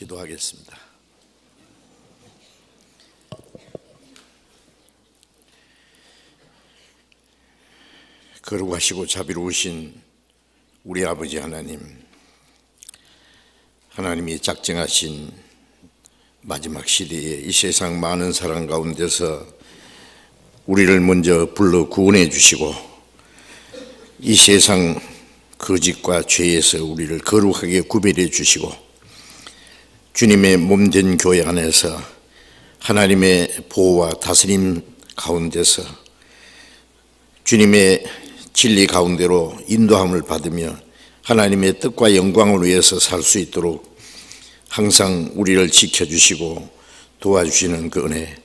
기도하겠습니다. 거룩하시고 자비로우신 우리 아버지 하나님, 하나님이 작정하신 마지막 시대에 이 세상 많은 사람 가운데서 우리를 먼저 불러 구원해 주시고 이 세상 거짓과 죄에서 우리를 거룩하게 구별해 주시고 주님의 몸된 교회 안에서 하나님의 보호와 다스림 가운데서 주님의 진리 가운데로 인도함을 받으며 하나님의 뜻과 영광을 위해서 살 수 있도록 항상 우리를 지켜주시고 도와주시는 그 은혜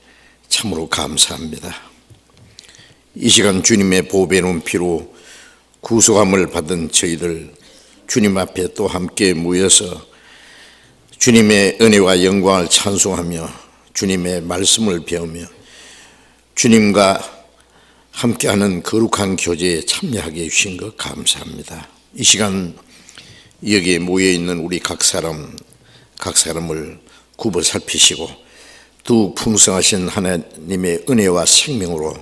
참으로 감사합니다. 이 시간 주님의 보배 눈피로 구속함을 받은 저희들 주님 앞에 또 함께 모여서 주님의 은혜와 영광을 찬송하며 주님의 말씀을 배우며 주님과 함께하는 거룩한 교제에 참여하게 해주신 것 감사합니다. 이 시간 여기에 모여있는 우리 각 사람을 굽어 살피시고 더욱 풍성하신 하나님의 은혜와 생명으로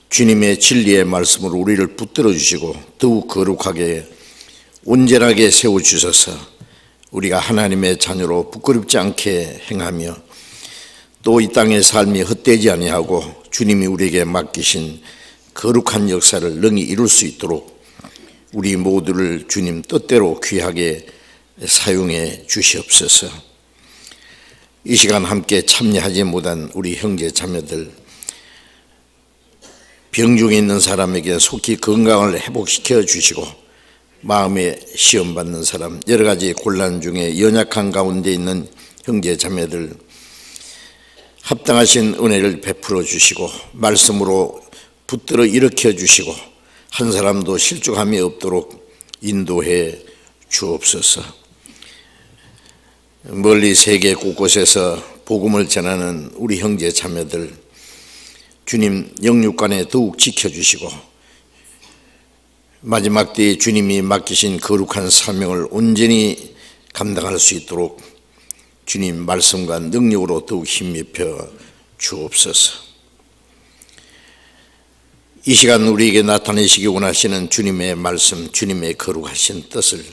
주님의 진리의 말씀으로 우리를 붙들어 주시고 더욱 거룩하게 온전하게 세워주셔서 우리가 하나님의 자녀로 부끄럽지 않게 행하며 또 이 땅의 삶이 헛되지 아니하고 주님이 우리에게 맡기신 거룩한 역사를 능히 이룰 수 있도록 우리 모두를 주님 뜻대로 귀하게 사용해 주시옵소서. 이 시간 함께 참여하지 못한 우리 형제 자매들, 병중에 있는 사람에게 속히 건강을 회복시켜 주시고 마음에 시험받는 사람, 여러 가지 곤란 중에 연약한 가운데 있는 형제 자매들 합당하신 은혜를 베풀어 주시고 말씀으로 붙들어 일으켜 주시고 한 사람도 실족함이 없도록 인도해 주옵소서. 멀리 세계 곳곳에서 복음을 전하는 우리 형제 자매들 주님 영육간에 더욱 지켜주시고 마지막 때에 주님이 맡기신 거룩한 사명을 온전히 감당할 수 있도록 주님 말씀과 능력으로 더욱 힘입혀 주옵소서. 이 시간 우리에게 나타내시기 원하시는 주님의 말씀, 주님의 거룩하신 뜻을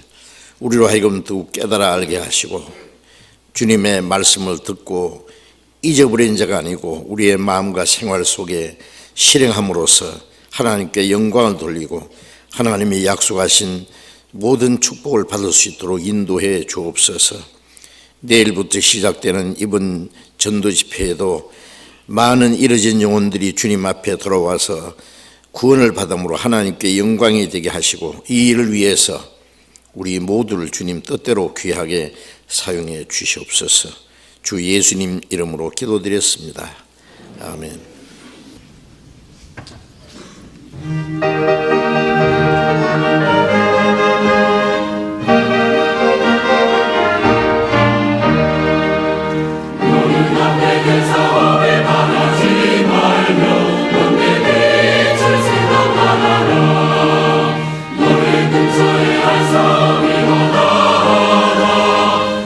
우리로 하여금 더욱 깨달아 알게 하시고 주님의 말씀을 듣고 잊어버린 자가 아니고 우리의 마음과 생활 속에 실행함으로써 하나님께 영광을 돌리고 하나님이 약속하신 모든 축복을 받을 수 있도록 인도해 주옵소서. 내일부터 시작되는 이번 전도 집회에도 많은 잃어진 영혼들이 주님 앞에 돌아와서 구원을 받음으로 하나님께 영광이 되게 하시고 이 일을 위해서 우리 모두를 주님 뜻대로 귀하게 사용해 주시옵소서. 주 예수님 이름으로 기도드렸습니다. 아멘.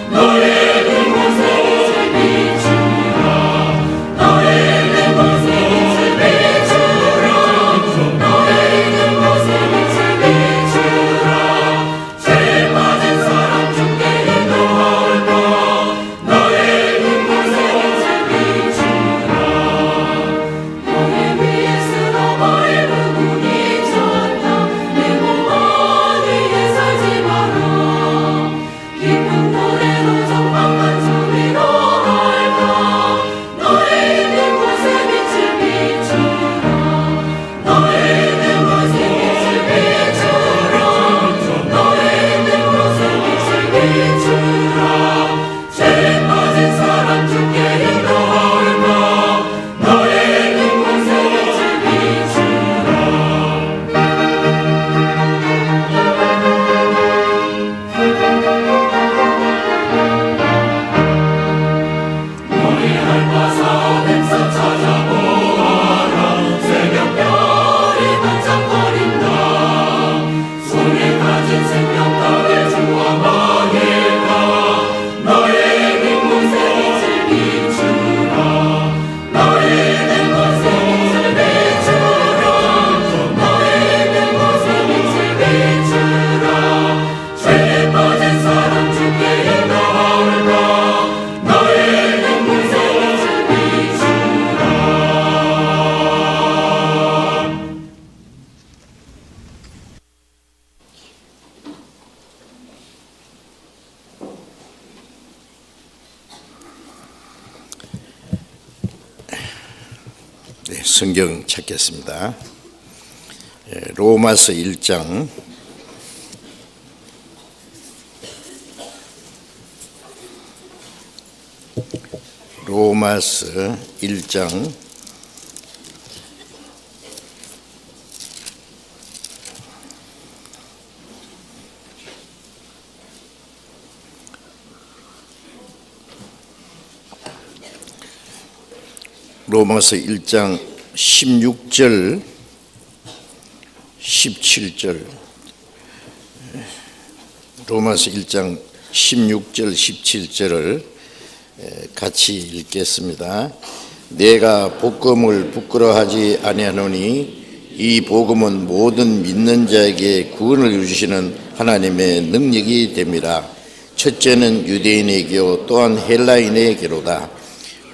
너의 성경 찾겠습니다. 로마서 1장 로마서 1장 16절 17절 로마서 1장 16절 17절을 같이 읽겠습니다. 내가 복음을 부끄러워하지 아니하노니 이 복음은 모든 믿는 자에게 구원을 주시는 하나님의 능력이 됨이라. 첫째는 유대인에게요 또한 헬라인에게로다.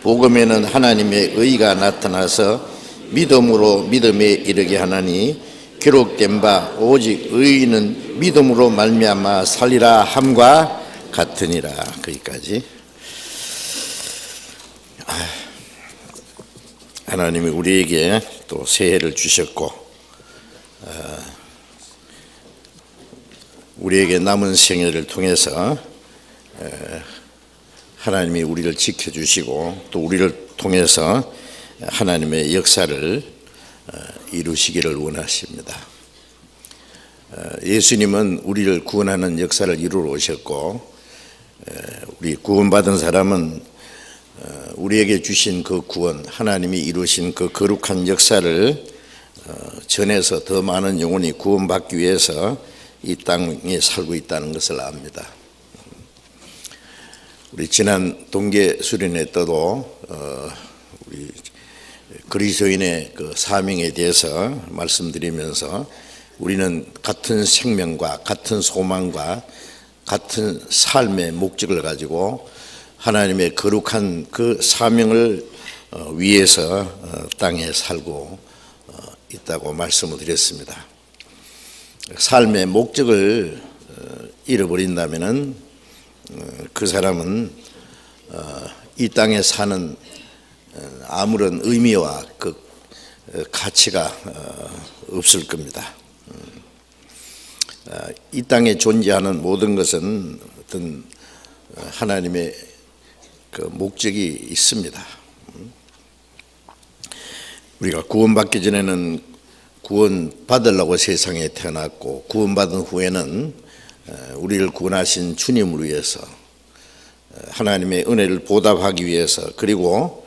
복음에는 하나님의 의가 나타나서 믿음으로 믿음에 이르게 하나니 기록된 바 오직 의인은 믿음으로 말미암아 살리라 함과 같으니라. 거기까지. 하나님이 우리에게 또 새해를 주셨고 우리에게 남은 생애를 통해서 하나님이 우리를 지켜주시고 또 우리를 통해서 하나님의 역사를 이루시기를 원하십니다. 예수님은 우리를 구원하는 역사를 이루러 오셨고 우리 구원받은 사람은 우리에게 주신 그 구원, 하나님이 이루신 그 거룩한 역사를 전해서 더 많은 영혼이 구원받기 위해서 이 땅에 살고 있다는 것을 압니다. 우리 지난 동계 수련회 때도 우리 그리스도인의 그 사명에 대해서 말씀드리면서 우리는 같은 생명과 같은 소망과 같은 삶의 목적을 가지고 하나님의 거룩한 그 사명을 위해서 땅에 살고 있다고 말씀을 드렸습니다. 삶의 목적을 잃어버린다면은 그 사람은 이 땅에 사는 아무런 의미와 그 가치가 없을 겁니다. 이 땅에 존재하는 모든 것은 어떤 하나님의 그 목적이 있습니다. 우리가 구원받기 전에는 구원받으려고 세상에 태어났고 구원받은 후에는 우리를 구원하신 주님을 위해서 하나님의 은혜를 보답하기 위해서 그리고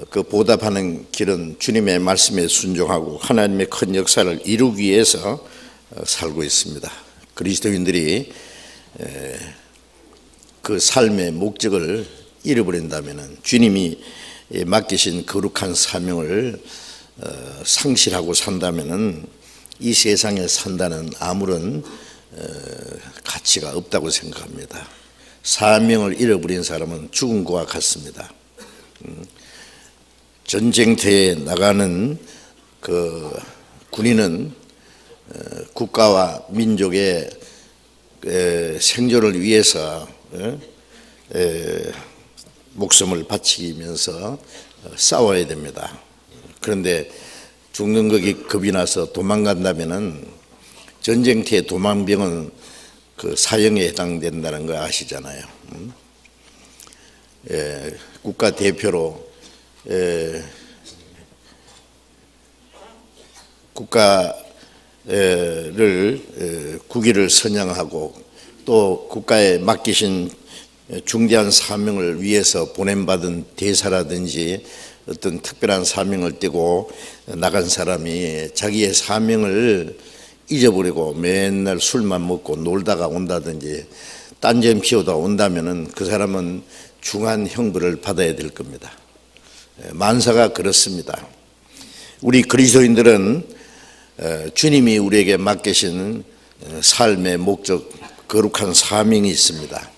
그 보답하는 길은 주님의 말씀에 순종하고 하나님의 큰 역사를 이루기 위해서 살고 있습니다. 그리스도인들이 그 삶의 목적을 잃어버린다면 주님이 맡기신 거룩한 사명을 상실하고 산다면 이 세상에 산다는 아무런 가치가 없다고 생각합니다. 사명을 잃어버린 사람은 죽은 것과 같습니다. 전쟁터에 나가는 그 군인은 국가와 민족의 생존을 위해서 목숨을 바치면서 싸워야 됩니다. 그런데 죽는 것이 겁이 나서 도망간다면은 전쟁터의 도망병은 그 사형에 해당된다는 거 아시잖아요. 국가 대표로 국가를 국위를 선양하고 또 국가에 맡기신 중대한 사명을 위해서 보냄받은 대사라든지 어떤 특별한 사명을 띠고 나간 사람이 자기의 사명을 잊어버리고 맨날 술만 먹고 놀다가 온다든지 딴전 피우다 온다면은 그 사람은 중한 형벌을 받아야 될 겁니다. 만사가 그렇습니다. 우리 그리스도인들은 주님이 우리에게 맡기신 삶의 목적, 거룩한 사명이 있습니다.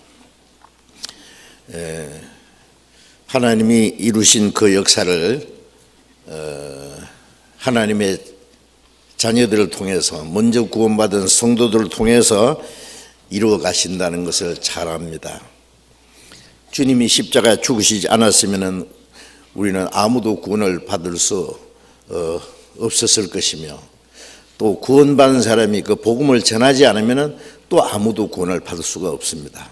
하나님이 이루신 그 역사를 하나님의 자녀들을 통해서 먼저 구원받은 성도들을 통해서 이루어 가신다는 것을 잘 압니다. 주님이 십자가에 죽으시지 않았으면 우리는 아무도 구원을 받을 수 없었을 것이며, 또 구원받은 사람이 그 복음을 전하지 않으면 또 아무도 구원을 받을 수가 없습니다.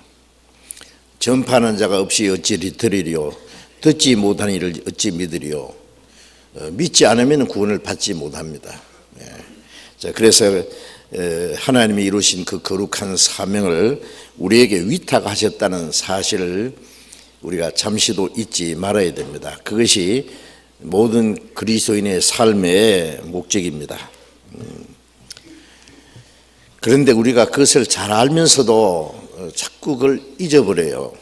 전파하는 자가 없이 어찌 들으리요, 듣지 못하는 이를 어찌 믿으리요. 믿지 않으면 구원을 받지 못합니다. 자, 그래서 하나님이 이루신 그 거룩한 사명을 우리에게 위탁하셨다는 사실을 우리가 잠시도 잊지 말아야 됩니다. 그것이 모든 그리스도인의 삶의 목적입니다. 그런데 우리가 그것을 잘 알면서도 자꾸 그걸 잊어버려요.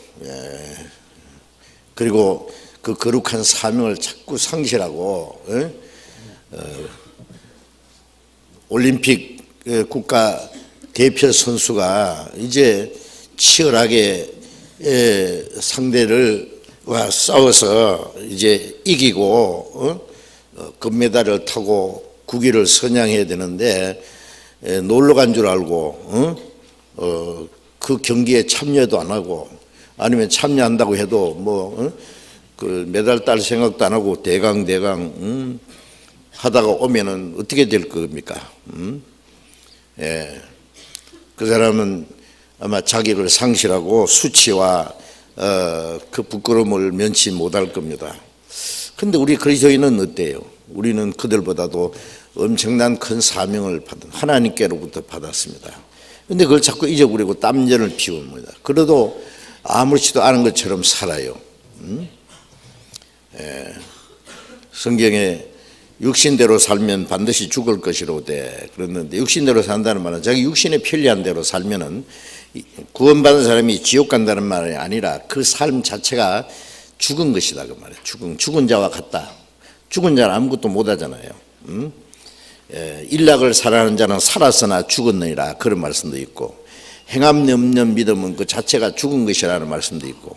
그리고 그 거룩한 사명을 자꾸 상실하고, 올림픽 국가 대표 선수가 이제 치열하게 상대를과 싸워서 이제 이기고 금메달을 타고 국위를 선양해야 되는데 놀러 간 줄 알고 그 경기에 참여도 안 하고, 아니면 참여한다고 해도 그 메달 딸 생각도 안 하고 대강 하다가 오면은 어떻게 될 겁니까? 그 사람은 아마 자기를 상실하고 수치와 그 부끄러움을 면치 못할 겁니다. 근데 우리 그리스도인은 어때요? 우리는 그들보다도 엄청난 큰 사명을 받은 하나님께로부터 받았습니다. 근데 그걸 자꾸 잊어버리고 땀전을 피웁니다. 그래도 아무렇지도 않은 것처럼 살아요. 성경에 육신대로 살면 반드시 죽을 것이로되 그랬는데, 육신대로 산다는 말은 자기 육신에 편리한 대로 살면은 구원받은 사람이 지옥 간다는 말이 아니라 그 삶 자체가 죽은 것이다 그 말이에요. 죽은 자와 같다. 죽은 자는 아무것도 못하잖아요. 일락을 살아하는 자는 살았으나 죽었느니라 그런 말씀도 있고, 행함 없는 믿음은 그 자체가 죽은 것이라는 말씀도 있고,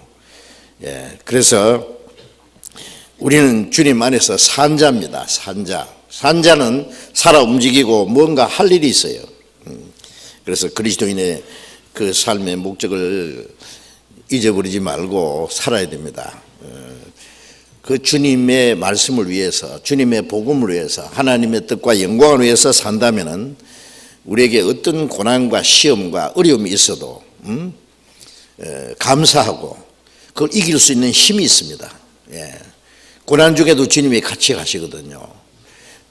그래서 우리는 주님 안에서 산자입니다. 산자는 살아 움직이고 뭔가 할 일이 있어요. 그래서 그리스도인의 그 삶의 목적을 잊어버리지 말고 살아야 됩니다. 그 주님의 말씀을 위해서, 주님의 복음을 위해서, 하나님의 뜻과 영광을 위해서 산다면은 우리에게 어떤 고난과 시험과 어려움이 있어도 감사하고 그걸 이길 수 있는 힘이 있습니다. 고난 중에도 주님이 같이 가시거든요.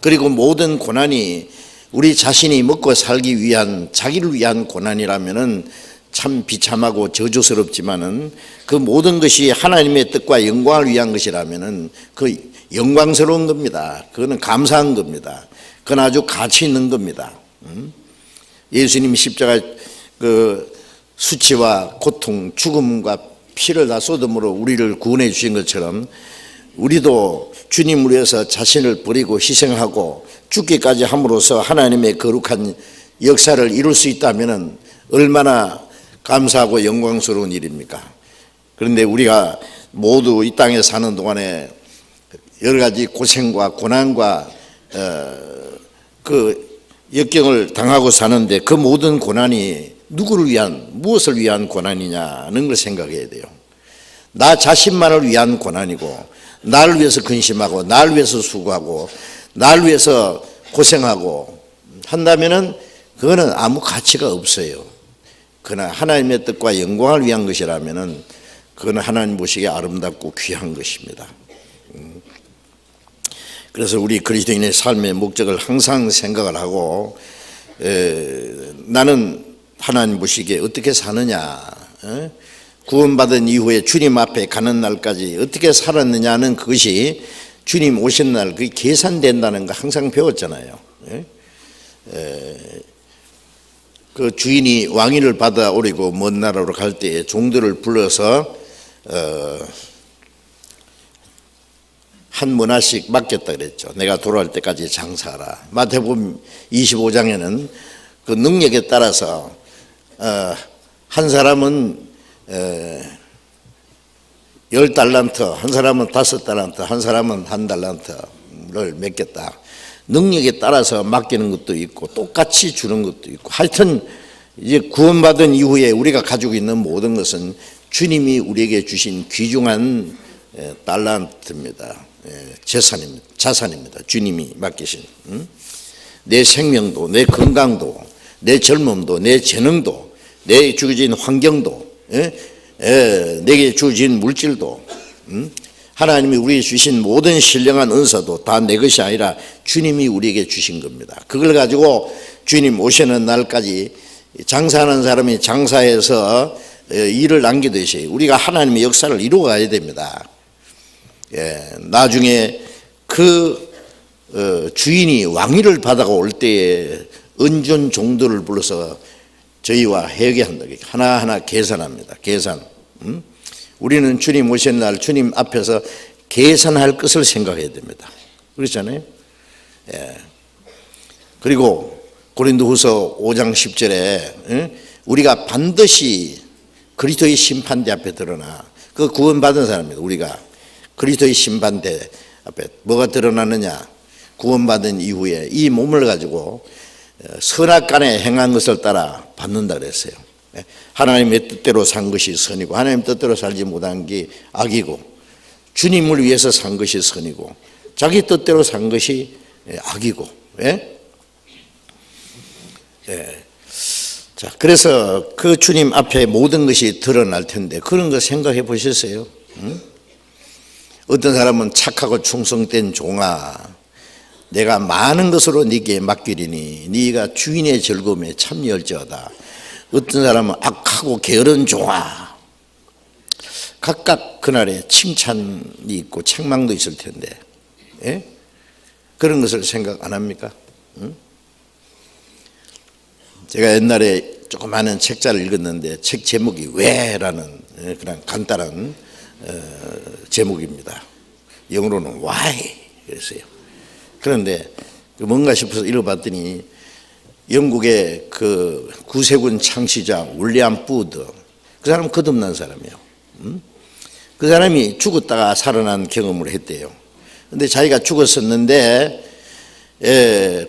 그리고 모든 고난이 우리 자신이 먹고 살기 위한, 자기를 위한 고난이라면은 참 비참하고 저주스럽지만은 그 모든 것이 하나님의 뜻과 영광을 위한 것이라면은 그 영광스러운 겁니다. 그거는 감사한 겁니다. 그건 아주 가치 있는 겁니다. 예수님이 십자가 그 수치와 고통, 죽음과 피를 다 쏟음으로 우리를 구원해 주신 것처럼 우리도 주님을 위해서 자신을 버리고 희생하고 죽기까지 함으로써 하나님의 거룩한 역사를 이룰 수 있다면 얼마나 감사하고 영광스러운 일입니까? 그런데 우리가 모두 이 땅에 사는 동안에 여러 가지 고생과 고난과 그 역경을 당하고 사는데 그 모든 고난이 누구를 위한, 무엇을 위한 고난이냐는 걸 생각해야 돼요. 나 자신만을 위한 고난이고, 나를 위해서 근심하고, 나를 위해서 수고하고, 나를 위해서 고생하고 한다면은 그거는 아무 가치가 없어요. 그러나 하나님의 뜻과 영광을 위한 것이라면은 그거는 하나님 보시기에 아름답고 귀한 것입니다. 그래서 우리 그리스도인의 삶의 목적을 항상 생각을 하고, 나는 하나님 보시기에 어떻게 사느냐, 구원받은 이후에 주님 앞에 가는 날까지 어떻게 살았느냐는 그것이 주님 오신 날 그게 계산된다는 거 항상 배웠잖아요. 그 주인이 왕위를 받아오리고 먼 나라로 갈 때에 종들을 불러서 한 문화씩 맡겼다 그랬죠. 내가 돌아올 때까지 장사하라. 마태복음 25장에는 그 능력에 따라서 한 사람은 10달란트, 한 사람은 5달란트, 한 사람은 1달란트를 맡겼다. 능력에 따라서 맡기는 것도 있고 똑같이 주는 것도 있고, 하여튼 이제 구원받은 이후에 우리가 가지고 있는 모든 것은 주님이 우리에게 주신 귀중한 달란트입니다. 재산입니다. 자산입니다. 주님이 맡기신. 내 생명도, 내 건강도, 내 젊음도, 내 재능도, 내 주어진 환경도, 내게 주어진 물질도, 하나님이 우리에게 주신 모든 신령한 은사도 다 내 것이 아니라 주님이 우리에게 주신 겁니다. 그걸 가지고 주님 오시는 날까지 장사하는 사람이 장사해서 일을 남기듯이 우리가 하나님의 역사를 이루어가야 됩니다. 나중에 그 주인이 왕위를 받아올 때에 은둔 종들을 불러서 저희와 회개한다. 하나하나 계산합니다. 계산. 우리는 주님 오시는 날 주님 앞에서 계산할 것을 생각해야 됩니다. 그렇잖아요. 그리고 고린도후서 5장 10절에 우리가 반드시 그리스도의 심판대 앞에 드러나, 그 구원받은 사람입니다. 우리가 그리스도의 심판대 앞에 뭐가 드러나느냐? 구원받은 이후에 이 몸을 가지고 선악간에 행한 것을 따라 받는다 그랬어요. 하나님의 뜻대로 산 것이 선이고 하나님 뜻대로 살지 못한 게 악이고, 주님을 위해서 산 것이 선이고 자기 뜻대로 산 것이 악이고. 자, 그래서 그 주님 앞에 모든 것이 드러날 텐데 그런 거 생각해 보셨어요? 어떤 사람은 착하고 충성된 종아, 내가 많은 것으로 네게 맡기리니 네가 주인의 즐거움에 참여할지어다. 어떤 사람은 악하고 게으른 종아, 각각 그날에 칭찬이 있고 책망도 있을 텐데 그런 것을 생각 안 합니까? 제가 옛날에 조그마한 책자를 읽었는데 책 제목이 왜라는 그냥 간단한 제목입니다. 영어로는 why 그랬어요. 그런데 뭔가 싶어서 읽어봤더니 영국의 그 구세군 창시자 윌리엄 부드, 그 사람은 거듭난 사람이에요. 그 사람이 죽었다가 살아난 경험을 했대요. 근데 자기가 죽었었는데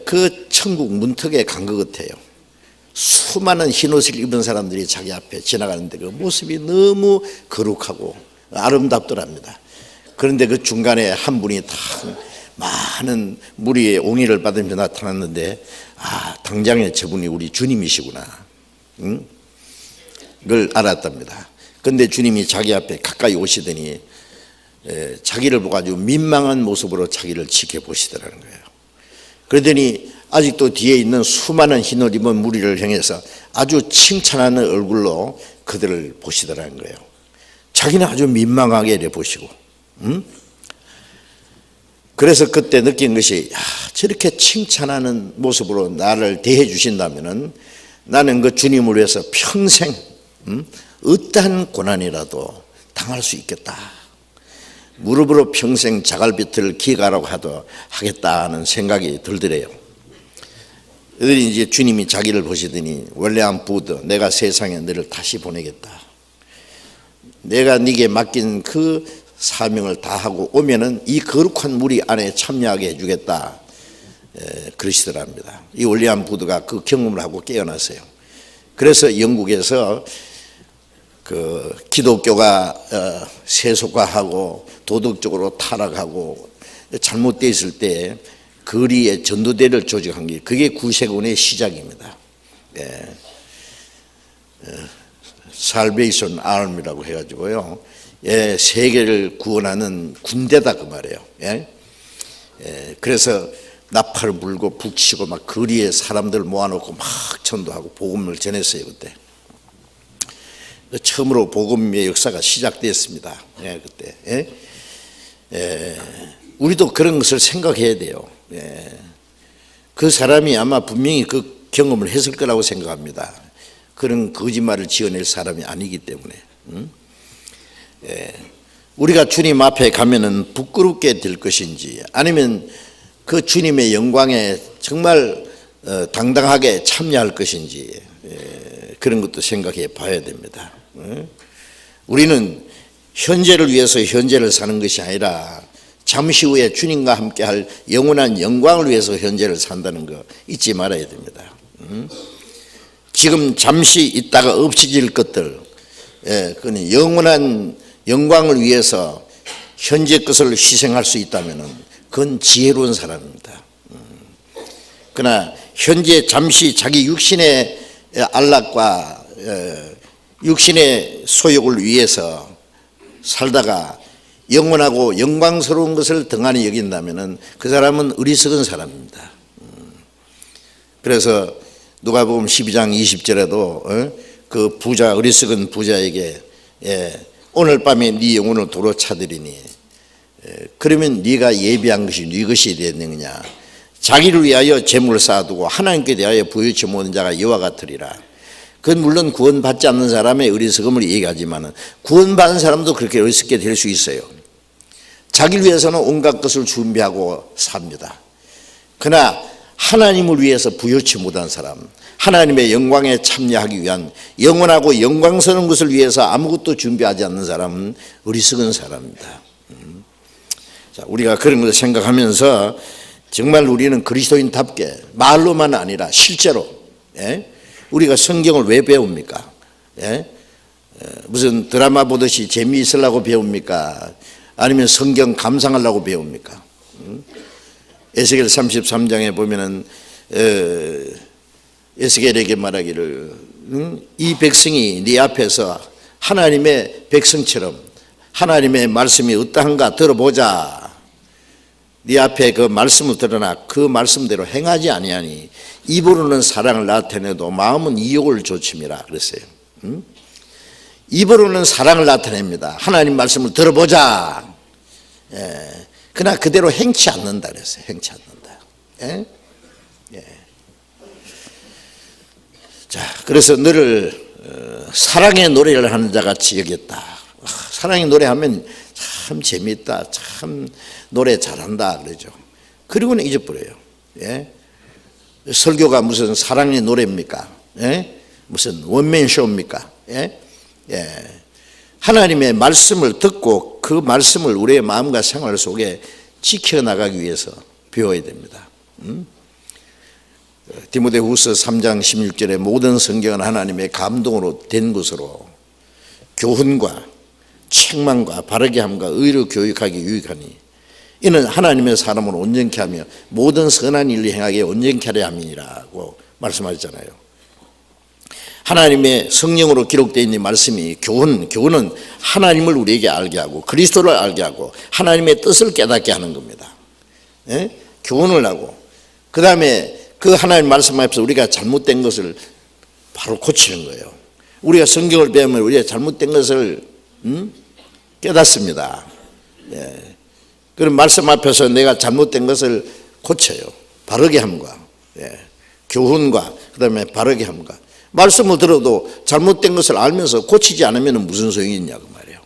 그 천국 문턱에 간 것 같아요. 수많은 흰옷을 입은 사람들이 자기 앞에 지나가는데 그 모습이 너무 거룩하고 아름답더랍니다. 그런데 그 중간에 한 분이 다 많은 무리의 옹의를 받으면서 나타났는데, 당장에 저분이 우리 주님이시구나, 그걸 알았답니다. 그런데 주님이 자기 앞에 가까이 오시더니 자기를 보고 아주 민망한 모습으로 자기를 지켜보시더라는 거예요. 그러더니 아직도 뒤에 있는 수많은 흰옷 입은 무리를 향해서 아주 칭찬하는 얼굴로 그들을 보시더라는 거예요. 자기는 아주 민망하게 보시고. 그래서 그때 느낀 것이, 저렇게 칭찬하는 모습으로 나를 대해 주신다면은 나는 그 주님을 위해서 평생 어떠한 고난이라도 당할 수 있겠다. 무릎으로 평생 자갈비틀을 기가라고 하겠다는 생각이 들더래요. 그들이 이제 주님이 자기를 보시더니, 윌리엄 부드, 내가 세상에 너를 다시 보내겠다. 내가 네게 맡긴 그 사명을 다하고 오면은 이 거룩한 무리 안에 참여하게 해주겠다, 그러시더랍니다. 이 윌리엄 부드가 그 경험을 하고 깨어났어요. 그래서 영국에서 그 기독교가 세속화하고 도덕적으로 타락하고 잘못되어 있을 때 거리에 전도대를 조직한 게, 그게 구세군의 시작입니다. 살베이션 아미라고 해가지고요, 세계를 구원하는 군대다 그 말이에요. 그래서 나팔을 불고 북치고 막 거리에 사람들 모아놓고 막 전도하고 복음을 전했어요. 그때 처음으로 복음의 역사가 시작됐습니다. 그때 우리도 그런 것을 생각해야 돼요. 그 사람이 아마 분명히 그 경험을 했을 거라고 생각합니다. 그런 거짓말을 지어낼 사람이 아니기 때문에. 우리가 주님 앞에 가면은 부끄럽게 될 것인지, 아니면 그 주님의 영광에 정말 당당하게 참여할 것인지, 그런 것도 생각해 봐야 됩니다. 우리는 현재를 위해서 현재를 사는 것이 아니라 잠시 후에 주님과 함께 할 영원한 영광을 위해서 현재를 산다는 거 잊지 말아야 됩니다. 지금 잠시 있다가 없어질 것들, 그는 영원한 영광을 위해서 현재 것을 희생할 수 있다면 그건 지혜로운 사람입니다. 그러나 현재 잠시 자기 육신의 안락과 육신의 소욕을 위해서 살다가 영원하고 영광스러운 것을 등한히 여긴다면 그 사람은 어리석은 사람입니다. 그래서 누가복음 12장 20절에도 그 부자, 어리석은 부자에게 오늘 밤에 네 영혼을 도로 차들이니 그러면 네가 예비한 것이 네 것이 되느냐. 자기를 위하여 재물을 쌓아두고 하나님께 대하여 부여치 못한 자가 이와 같으리라. 그건 물론 구원받지 않는 사람의 어리석음을 얘기하지만 구원받은 사람도 그렇게 어리석게 될 수 있어요. 자기를 위해서는 온갖 것을 준비하고 삽니다. 그러나 하나님을 위해서 부여치 못한 사람, 하나님의 영광에 참여하기 위한 영원하고 영광스러운 것을 위해서 아무것도 준비하지 않는 사람은 어리석은 사람입니다. 자, 우리가 그런 것을 생각하면서 정말 우리는 그리스도인답게 말로만 아니라 실제로 우리가 성경을 왜 배웁니까? 무슨 드라마 보듯이 재미있으려고 배웁니까? 아니면 성경 감상하려고 배웁니까? 에스겔 33장에 보면은 에스겔에게 말하기를 이 백성이 네 앞에서 하나님의 백성처럼 하나님의 말씀이 어떠한가 들어보자. 네 앞에 그 말씀을 드러나 그 말씀대로 행하지 아니하니 입으로는 사랑을 나타내도 마음은 이욕을 조침이라 그랬어요. 입으로는 사랑을 나타냅니다. 하나님 말씀을 들어보자. 그러나 그대로 행치 않는다 그랬어요. 행치 않는다. 자, 그래서 너를 사랑의 노래를 하는 자 같이 여겼다. 사랑의 노래하면 참 재미있다. 참 노래 잘한다 그러죠. 그리고는 잊어버려요. 설교가 무슨 사랑의 노래입니까? 무슨 원맨쇼입니까? 하나님의 말씀을 듣고 그 말씀을 우리의 마음과 생활 속에 지켜나가기 위해서 배워야 됩니다. 디모데후서 3장 16절에 모든 성경은 하나님의 감동으로 된 것으로 교훈과 책망과 바르게 함과 의로 교육하기 유익하니 이는 하나님의 사람을 온전케 하며 모든 선한 일을 행하게 온전케 하려 함이라고 말씀하셨잖아요. 하나님의 성령으로 기록되어 있는 말씀이 교훈은 하나님을 우리에게 알게 하고 그리스도를 알게 하고 하나님의 뜻을 깨닫게 하는 겁니다. 교훈을 하고 그 다음에 그 하나님 말씀 앞에서 우리가 잘못된 것을 바로 고치는 거예요. 우리가 성경을 배우면 우리가 잘못된 것을 깨닫습니다. 그런 말씀 앞에서 내가 잘못된 것을 고쳐요. 바르게 함과 교훈과 그 다음에 바르게 함과 말씀을 들어도 잘못된 것을 알면서 고치지 않으면 무슨 소용이 있냐고 말이에요.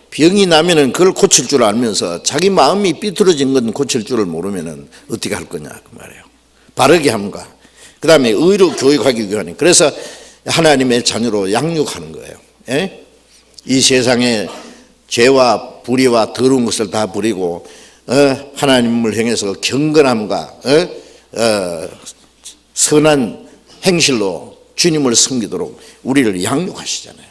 병이 나면은 그걸 고칠 줄 알면서 자기 마음이 삐뚤어진 건 고칠 줄을 모르면은 어떻게 할 거냐 그 말이에요. 바르게 함과 그 다음에 의로 교육하기 위하니 그래서 하나님의 자녀로 양육하는 거예요. 이 세상에 죄와 불의와 더러운 것을 다 버리고 하나님을 향해서 경건함과 선한 행실로 주님을 섬기도록 우리를 양육하시잖아요.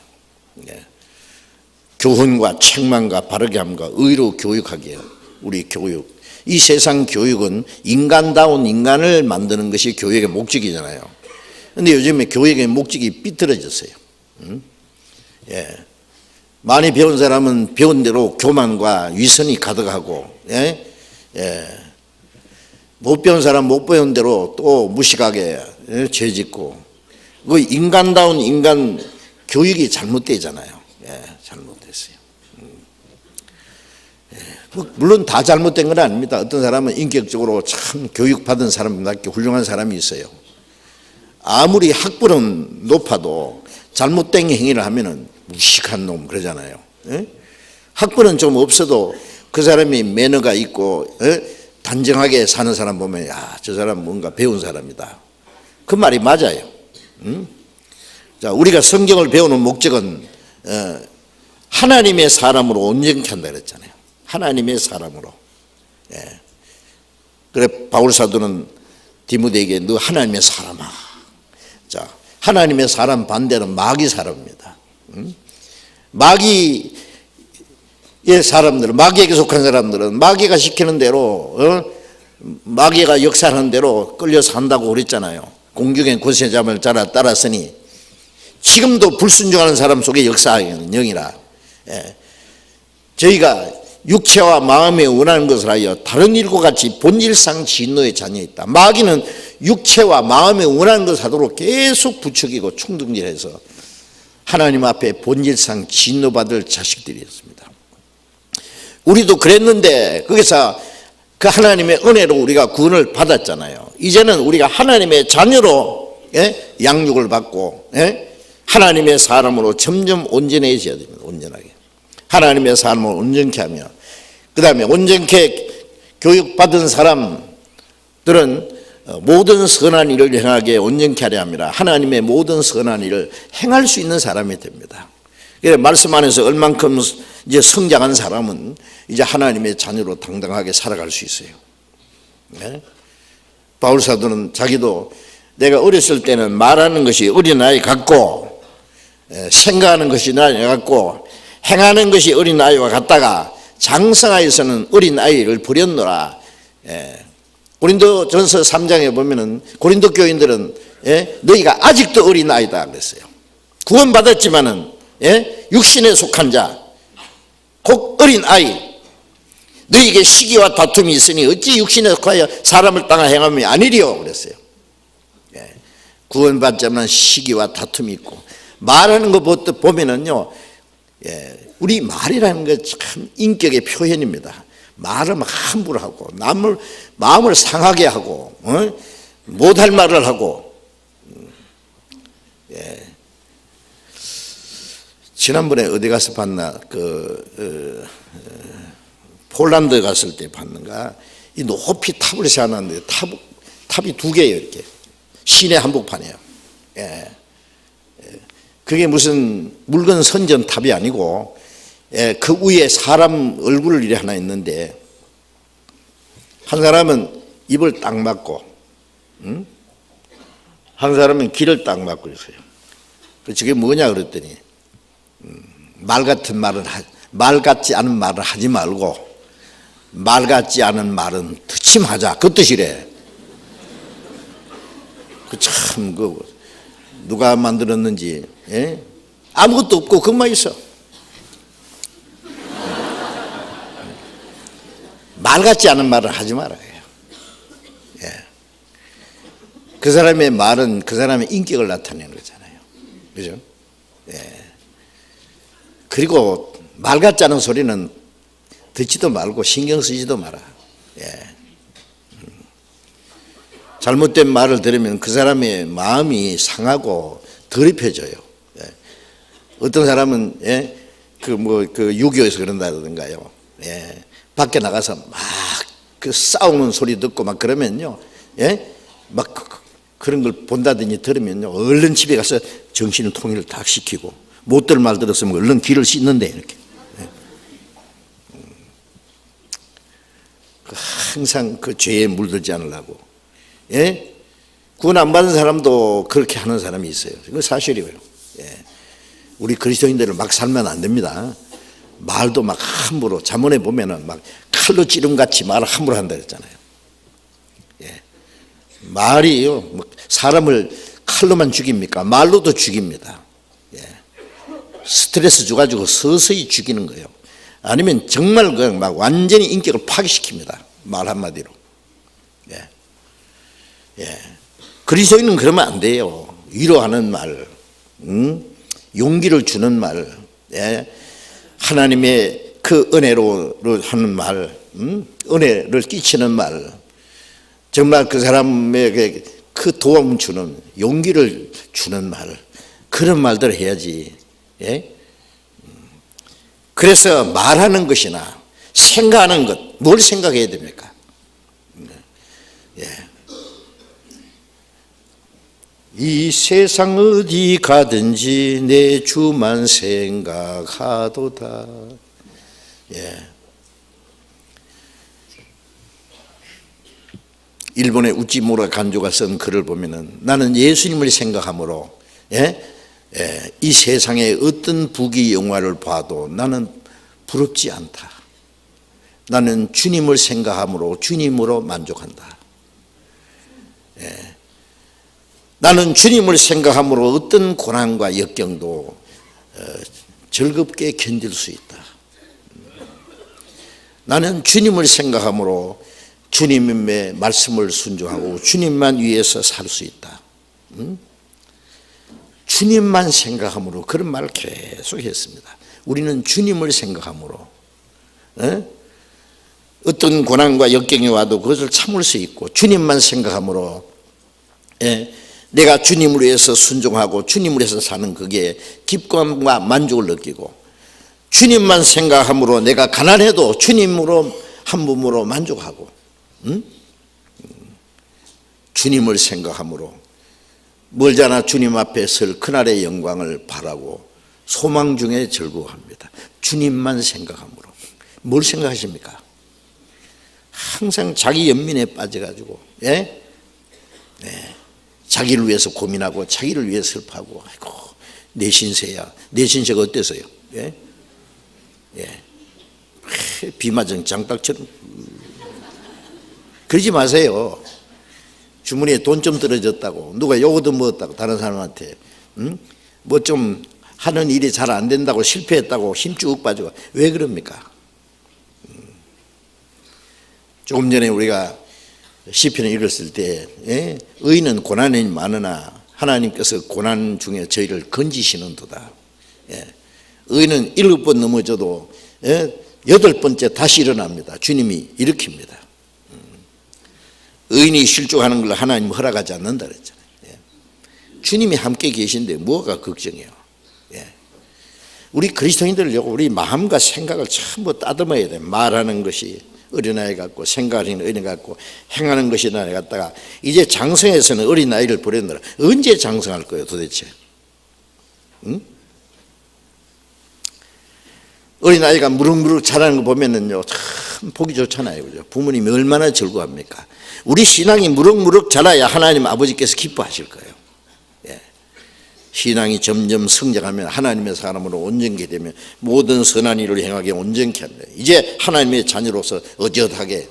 교훈과 책망과 바르게 함과 의로 교육하기에 우리 교육. 이 세상 교육은 인간다운 인간을 만드는 것이 교육의 목적이잖아요. 그런데 요즘에 교육의 목적이 삐뚤어졌어요. 많이 배운 사람은 배운 대로 교만과 위선이 가득하고 못 배운 사람 못 배운 대로 또 무식하게 죄짓고 그 인간다운 인간 교육이 잘못되잖아요. 잘못됐어요. 물론 다 잘못된 건 아닙니다. 어떤 사람은 인격적으로 참 교육받은 사람답게 훌륭한 사람이 있어요. 아무리 학벌은 높아도 잘못된 행위를 하면은 무식한 놈 그러잖아요. 학벌은 좀 없어도 그 사람이 매너가 있고 단정하게 사는 사람 보면 야, 저 사람 뭔가 배운 사람이다. 그 말이 맞아요. 자, 우리가 성경을 배우는 목적은 하나님의 사람으로 온전케 한다 그랬잖아요. 하나님의 사람으로. 그래 바울 사도는 디모데에게 너 하나님의 사람아. 자, 하나님의 사람 반대는 마귀 사람입니다. 마귀 사람들은, 마귀에게 속한 사람들은 마귀가 시키는 대로, 마귀가 역사하는 대로 끌려 산다고 그랬잖아요. 공중의 권세자를 따랐으니 지금도 불순종하는 사람 속에 역사하는 영이라. 저희가 육체와 마음에 원하는 것을 하여 다른 일과 같이 본질상 진노의 자녀에 있다. 마귀는 육체와 마음에 원하는 것을 하도록 계속 부추기고 충동질해서 하나님 앞에 본질상 진노받을 자식들이었습니다. 우리도 그랬는데 거기서 그 하나님의 은혜로 우리가 구원을 받았잖아요. 이제는 우리가 하나님의 자녀로 양육을 받고 하나님의 사람으로 점점 온전해져야 됩니다. 온전하게 하나님의 삶을 온전케 하며, 그 다음에 온전케 교육받은 사람들은 모든 선한 일을 행하게 온전케 하려 합니다. 하나님의 모든 선한 일을 행할 수 있는 사람이 됩니다. 말씀 안에서 얼만큼 이제 성장한 사람은 이제 하나님의 자녀로 당당하게 살아갈 수 있어요. 바울 사도는 자기도 내가 어렸을 때는 말하는 것이 어린아이 같고 생각하는 것이 어린아이 같고 행하는 것이 어린아이와 같다가 장성하여서는 어린아이를 버렸노라. 고린도전서 3장에 보면은 고린도 교인들은 너희가 아직도 어린아이다 그랬어요. 구원받았지만은 육신에 속한 자 곧 어린아이, 너희에게 시기와 다툼이 있으니 어찌 육신에 속하여 사람을 따라 행함이 아니리요 그랬어요. 구원받자면 시기와 다툼이 있고, 말하는 것 보면은요, 우리 말이라는 게 참 인격의 표현입니다. 말을 막 함부로 하고 남을 마음을 상하게 하고 못할 말을 하고. 지난번에 어디 가서 봤나, 폴란드 갔을 때 봤는가, 이 높이 탑을 세워놨는데 탑이 두 개예요. 이렇게 시내 한복판이에요. 그게 무슨 물건 선전 탑이 아니고 그 위에 사람 얼굴을 이래 하나 있는데, 한 사람은 입을 딱 막고 한 사람은 귀를 딱 막고 있어요. 저게 뭐냐 그랬더니 말 같지 않은 말을 하지 말고 말 같지 않은 말은 득심하자, 그 뜻이래. 참 누가 만들었는지 아무것도 없고 그것만 있어. 말 같지 않은 말을 하지 말아요. 그 사람의 말은 그 사람의 인격을 나타내는 거잖아요. 그죠? 그리고 말 같지 않은 소리는 듣지도 말고 신경 쓰지도 마라. 잘못된 말을 들으면 그 사람의 마음이 상하고 더럽혀져요. 어떤 사람은 유교에서 그런다든가요. 밖에 나가서 막 그 싸우는 소리 듣고 막 그러면요, 막 그런 걸 본다든지 들으면요, 얼른 집에 가서 정신을 통일을 다 시키고, 못 들 말 들었으면 얼른 귀를 씻는데 이렇게. 항상 그 죄에 물들지 않으려고. 구원 안 받은 사람도 그렇게 하는 사람이 있어요. 이거 사실이에요. 우리 그리스도인들은 막 살면 안 됩니다. 말도 막 함부로, 잠언에 보면은 막 칼로 찌름같이 말을 함부로 한다 그랬잖아요. 말이요, 사람을 칼로만 죽입니까? 말로도 죽입니다. 스트레스 줘가지고 서서히 죽이는 거예요. 아니면 정말 그냥 막 완전히 인격을 파괴시킵니다. 말 한마디로. 그리스도인은 그러면 안 돼요. 위로하는 말, 용기를 주는 말, 하나님의 그 은혜로 하는 말, 은혜를 끼치는 말, 정말 그 사람에게 그 도움을 주는, 용기를 주는 말, 그런 말들을 해야지. 그래서 말하는 것이나 생각하는 것, 뭘 생각해야 됩니까? 이 세상 어디 가든지 내 주만 생각하도다. 일본의 우찌무라 간조가 쓴 글을 보면은, 나는 예수님을 생각함으로 이 세상의 어떤 부귀 영화를 봐도 나는 부럽지 않다. 나는 주님을 생각함으로 주님으로 만족한다. 나는 주님을 생각함으로 어떤 고난과 역경도 즐겁게 견딜 수 있다. 나는 주님을 생각함으로 주님의 말씀을 순종하고 주님만 위해서 살 수 있다. 주님만 생각함으로 그런 말을 계속 했습니다. 우리는 주님을 생각함으로 어떤 고난과 역경이 와도 그것을 참을 수 있고, 주님만 생각함으로 내가 주님을 위해서 순종하고 주님을 위해서 사는 그게 기쁨과 만족을 느끼고, 주님만 생각함으로 내가 가난해도 주님으로 한 몸으로 만족하고, 주님을 생각함으로 멀잖아 주님 앞에 설 그날의 영광을 바라고 소망 중에 즐거워합니다. 주님만 생각함으로. 뭘 생각하십니까? 항상 자기 연민에 빠져가지고 자기를 위해서 고민하고 자기를 위해 슬퍼하고, 아이고 내 신세야. 내 신세가 어때서요? 비 맞은 장닭처럼. 그러지 마세요. 주머니에 돈 좀 떨어졌다고, 누가 요거도 먹었다고 다른 사람한테 뭐 좀 하는 일이 잘 안 된다고, 실패했다고 힘 쭉 빠지고, 왜 그럽니까? 조금 전에 우리가 시편을 읽었을 때 의인은 고난이 많으나 하나님께서 고난 중에 저희를 건지시는도다. 의인은 7번 넘어져도 8번째 다시 일어납니다. 주님이 일으킵니다. 의인이 실족하는 걸 하나님 허락하지 않는다 그랬잖아요. 주님이 함께 계신데 뭐가 걱정이에요? 우리 그리스도인들 우리 마음과 생각을 전부 따듬어야 돼. 말하는 것이 어린아이 같고, 생각하는 어린아이 같고, 행하는 것이 나이 같다가 이제 장성에서는 어린아이를 버렸느라 언제 장성할 거예요 도대체? 어린아이가 무럭무럭 자라는 거 보면은요, 참 보기 좋잖아요. 그죠? 부모님이 얼마나 즐거워합니까? 우리 신앙이 무럭무럭 자라야 하나님 아버지께서 기뻐하실 거예요. 신앙이 점점 성장하면 하나님의 사람으로 온전케 되면 모든 선한 일을 행하게 온전케 합니다. 이제 하나님의 자녀로서 어젓하게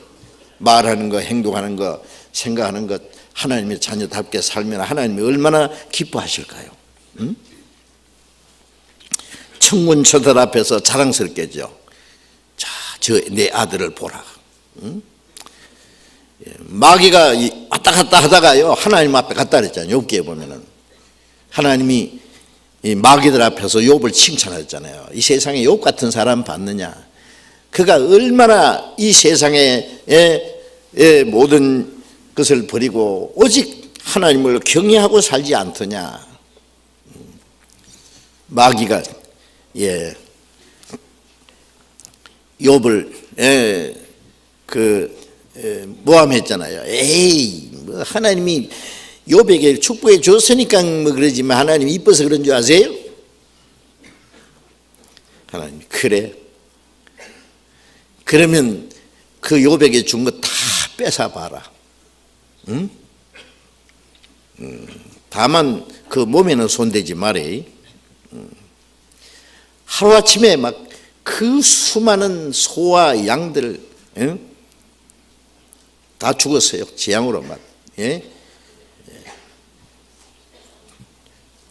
말하는 거, 행동하는 거, 생각하는 것, 하나님의 자녀답게 살면 하나님이 얼마나 기뻐하실까요? 천군 천사 앞에서 자랑스럽게죠. 자, 저 내 아들을 보라. 마귀가 왔다 갔다 하다가요, 하나님 앞에 갔다 그랬잖아요. 욥기에 보면은 하나님이 이 마귀들 앞에서 욥을 칭찬하셨잖아요. 이 세상에 욥 같은 사람 봤느냐? 그가 얼마나 이 세상의 모든 것을 버리고 오직 하나님을 경외하고 살지 않더냐? 마귀가 욥을 모함했잖아요. 에이, 뭐 하나님이 욥에게 축복해 줬으니까 뭐 그러지만 하나님이 이뻐서 그런 줄 아세요? 하나님이 그래? 그러면 그 욥에게 준 거 다 뺏어봐라. 응? 다만 그 몸에는 손대지 말해. 하루아침에 막 그 수많은 소와 양들 다 죽었어요. 재앙으로 막.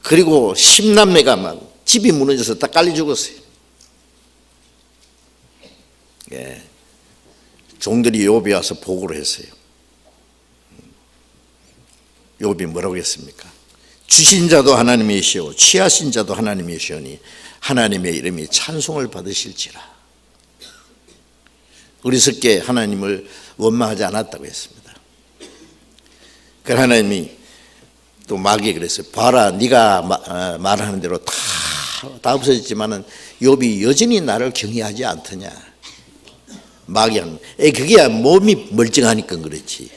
그리고 10남매가 막 집이 무너져서 다 깔려 죽었어요. 종들이 욥이 와서 보고를 했어요. 욥이 뭐라고 했습니까? 주신 자도 하나님이시오 취하신 자도 하나님이시오니 하나님의 이름이 찬송을 받으실지라. 어리석게 하나님을 원망하지 않았다고 했습니다. 그래서 하나님이 또 마귀에 그랬어요. 봐라, 네가 말하는 대로 다 없어졌지만은 욥이 여전히 나를 경외하지 않더냐. 마귀는 그게 몸이 멀쩡하니까 그렇지.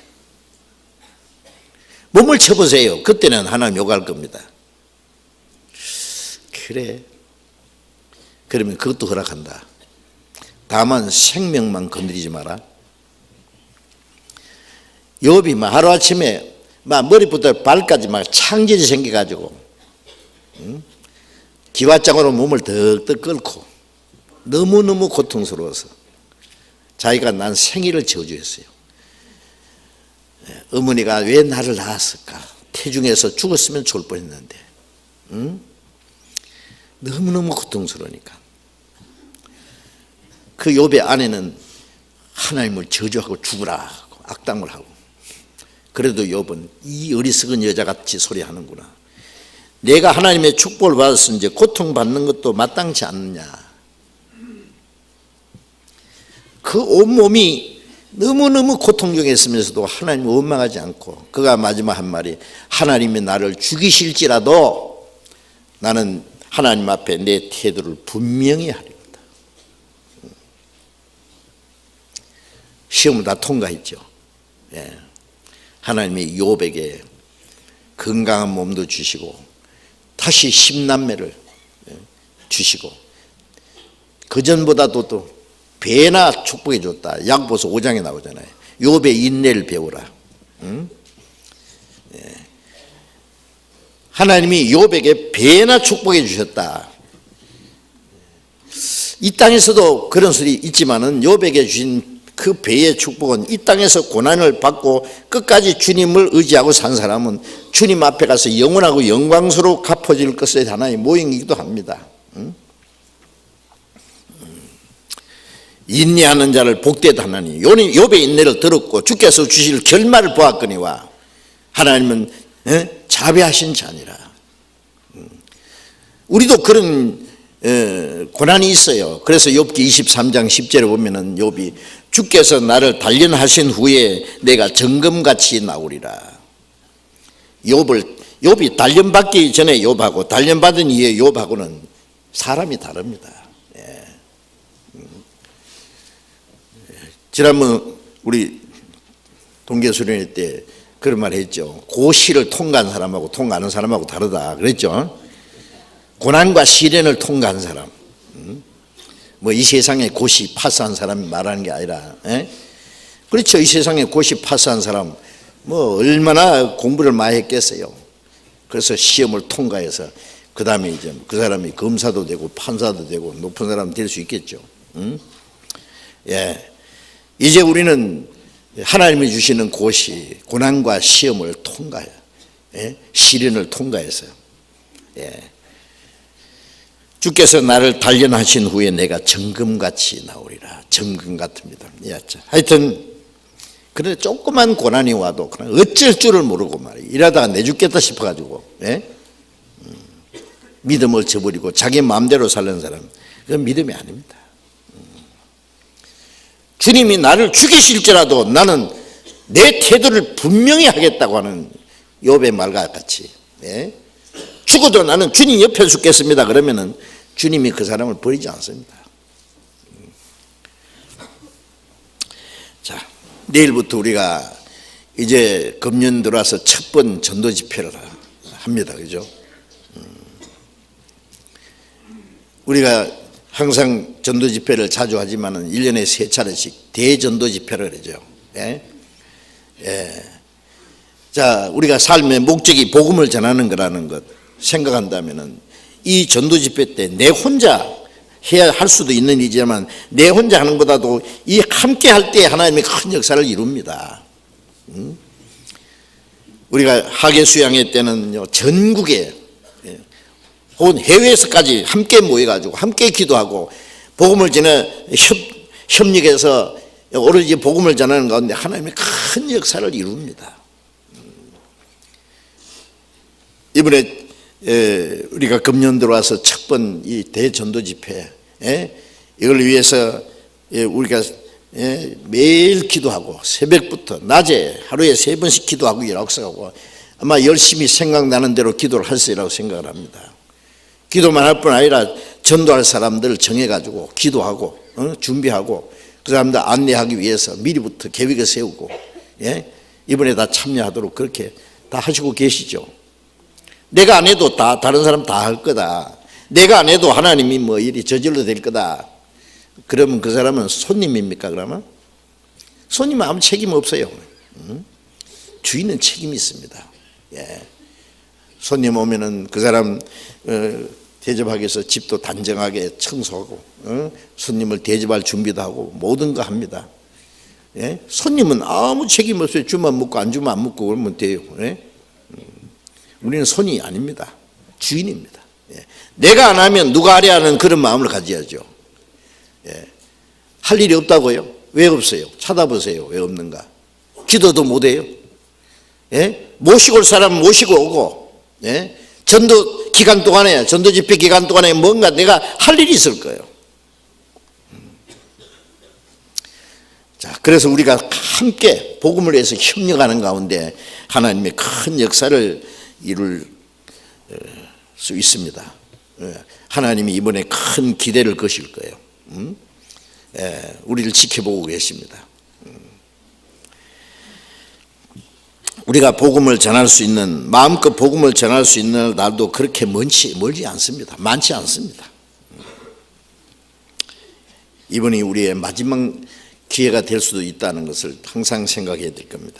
몸을 쳐보세요. 그때는 하나님 욕할 겁니다. 그래. 그러면 그것도 허락한다. 다만 생명만 건드리지 마라. 욥이 막 하루아침에 막 머리부터 발까지 막 창질이 생겨가지고 기와장으로 몸을 덕덕 끓고 너무너무 고통스러워서 자기가 난 생일을 저주했어요. 어머니가 왜 나를 낳았을까? 태중에서 죽었으면 좋을 뻔했는데, 너무너무 고통스러우니까. 그 욥의 아내는 하나님을 저주하고 죽으라 하고 악담을 하고, 그래도 욥은 이 어리석은 여자같이 소리하는구나. 내가 하나님의 축복을 받아서 이제 고통받는 것도 마땅치 않느냐. 그 온몸이 너무너무 고통중에 있으면서도 하나님을 원망하지 않고, 그가 마지막 한 말이 하나님이 나를 죽이실지라도 나는 하나님 앞에 내 태도를 분명히 하리로다. 시험을 다 통과했죠. 예. 하나님이 욥에게 건강한 몸도 주시고 다시 10남매를 주시고, 그전보다도 또 배나 축복해 줬다. 야고보서 5장에 나오잖아요. 욥의 인내를 배우라. 예. 하나님이 욥에게 배나 축복해 주셨다. 이 땅에서도 그런 소리 있지만은 욥에게 주신 그 배의 축복은 이 땅에서 고난을 받고 끝까지 주님을 의지하고 산 사람은 주님 앞에 가서 영원하고 영광스러워 갚아질 것의 하나의 모형이기도 합니다. 인내하는 자를 복되다 하나니, 욥의 인내를 들었고 주께서 주실 결말을 보았거니와 하나님은 자비하신 자니라. 우리도 그런 고난이 있어요. 그래서 욥기 23장 10절에 보면은 욥이 주께서 나를 단련하신 후에 내가 정금같이 나오리라. 욥이 단련받기 전에 욥하고 단련받은 이후에 욥하고는 사람이 다릅니다. 지난번 우리 동계 수련회 때 그런 말 했죠. 고시를 통과한 사람하고 통과하는 사람하고 다르다 그랬죠. 고난과 시련을 통과한 사람, 뭐 이 세상에 고시 파스한 사람이 말하는 게 아니라, 그렇죠. 이 세상에 고시 파스한 사람 뭐 얼마나 공부를 많이 했겠어요. 그래서 시험을 통과해서 그 다음에 이제 그 사람이 검사도 되고 판사도 되고 높은 사람 될 수 있겠죠. 예. 이제 우리는 하나님이 주시는 고시, 고난과 시험을 통과해, 시련을 통과해서요. 예. 주께서 나를 단련하신 후에 내가 정금같이 나오리라. 정금 같습니다. 예. 하여튼 그런데 조그만 고난이 와도 그냥 어쩔 줄을 모르고 말이에요. 이러다가 내 죽겠다 싶어가지고, 믿음을 저버리고 자기 마음대로 살는 사람, 그건 믿음이 아닙니다. 주님이 나를 죽이실지라도 나는 내 태도를 분명히 하겠다고 하는 욥의 말과 같이, 죽어도 나는 주님 옆에 죽겠습니다 그러면은 주님이 그 사람을 버리지 않습니다. 자, 내일부터 우리가 이제 금년 들어와서 첫 번 전도 집회를 합니다. 그죠? 우리가 항상 전도 집회를 자주 하지만은 1년에 3차례씩 대전도 집회를 하죠. 자, 우리가 삶의 목적이 복음을 전하는 거라는 것 생각한다면은 이 전도 집회 때 내 혼자 해야 할 수도 있는 일이지만 내 혼자 하는 것보다도 이 함께 할 때 하나님이 큰 역사를 이룹니다. 우리가 하계 수양회 때는 전국에 혹은 해외에서까지 함께 모여가지고 함께 기도하고 복음을 전해 협력해서 오로지 복음을 전하는 가운데 하나님이 큰 역사를 이룹니다. 이번에 우리가 금년 들어와서 첫 번 이 대전도 집회, 이걸 위해서 우리가 매일 기도하고 새벽부터 낮에 하루에 3번씩 기도하고 일하고 아마 열심히 생각나는 대로 기도를 할 수 있라고 생각을 합니다. 기도만 할 뿐 아니라 전도할 사람들을 정해가지고 기도하고 준비하고 그 사람들 안내하기 위해서 미리부터 계획을 세우고, 이번에 다 참여하도록 그렇게 다 하시고 계시죠. 내가 안 해도 다 다른 사람 다 할 거다. 내가 안 해도 하나님이 뭐 일이 저절로 될 거다. 그러면 그 사람은 손님입니까? 그러면 손님은 아무 책임 없어요. 주인은 책임이 있습니다. 손님 오면은 그 사람 대접하기 위해서 집도 단정하게 청소하고 손님을 대접할 준비도 하고 모든 거 합니다. 예? 손님은 아무 책임 없어요. 주면 먹고 안 주면 안 먹고 그러면 돼요. 예? 우리는 손이 아닙니다. 주인입니다. 예. 내가 안 하면 누가 하랴 하는 그런 마음을 가져야죠. 예. 할 일이 없다고요? 왜 없어요? 찾아보세요. 왜 없는가? 기도도 못해요. 예? 모시고 올 사람 모시고 오고, 예? 전도 기간 동안에, 전도 집회 기간 동안에 뭔가 내가 할 일이 있을 거예요. 자, 그래서 우리가 함께 복음을 위해서 협력하는 가운데 하나님의 큰 역사를 이룰 수 있습니다. 하나님이 이번에 큰 기대를 거실 거예요. 우리를 지켜보고 계십니다. 우리가 복음을 전할 수 있는, 마음껏 복음을 전할 수 있는 날도 그렇게 멀지 않습니다. 많지 않습니다. 이번이 우리의 마지막 기회가 될 수도 있다는 것을 항상 생각해야 될 겁니다.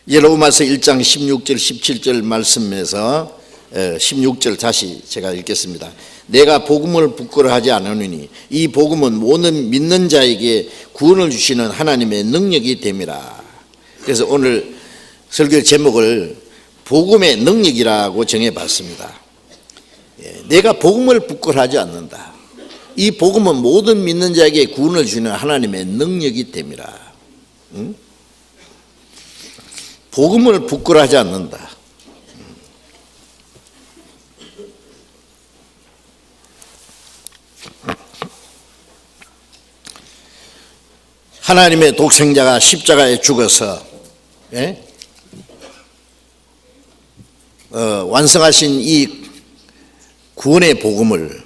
로마서 1장 16절 17절 말씀에서 16절 다시 제가 읽겠습니다. 내가 복음을 부끄러워하지 않으니 이 복음은 모든 믿는 자에게 구원을 주시는 하나님의 능력이 됨이라. 그래서 오늘 설교 제목을 복음의 능력이라고 정해봤습니다. 내가 복음을 부끄러워하지 않는다. 이 복음은 모든 믿는 자에게 구원을 주는 하나님의 능력이 됨이라. 복음을 부끄러워하지 않는다. 하나님의 독생자가 십자가에 죽어서 완성하신 이 구원의 복음을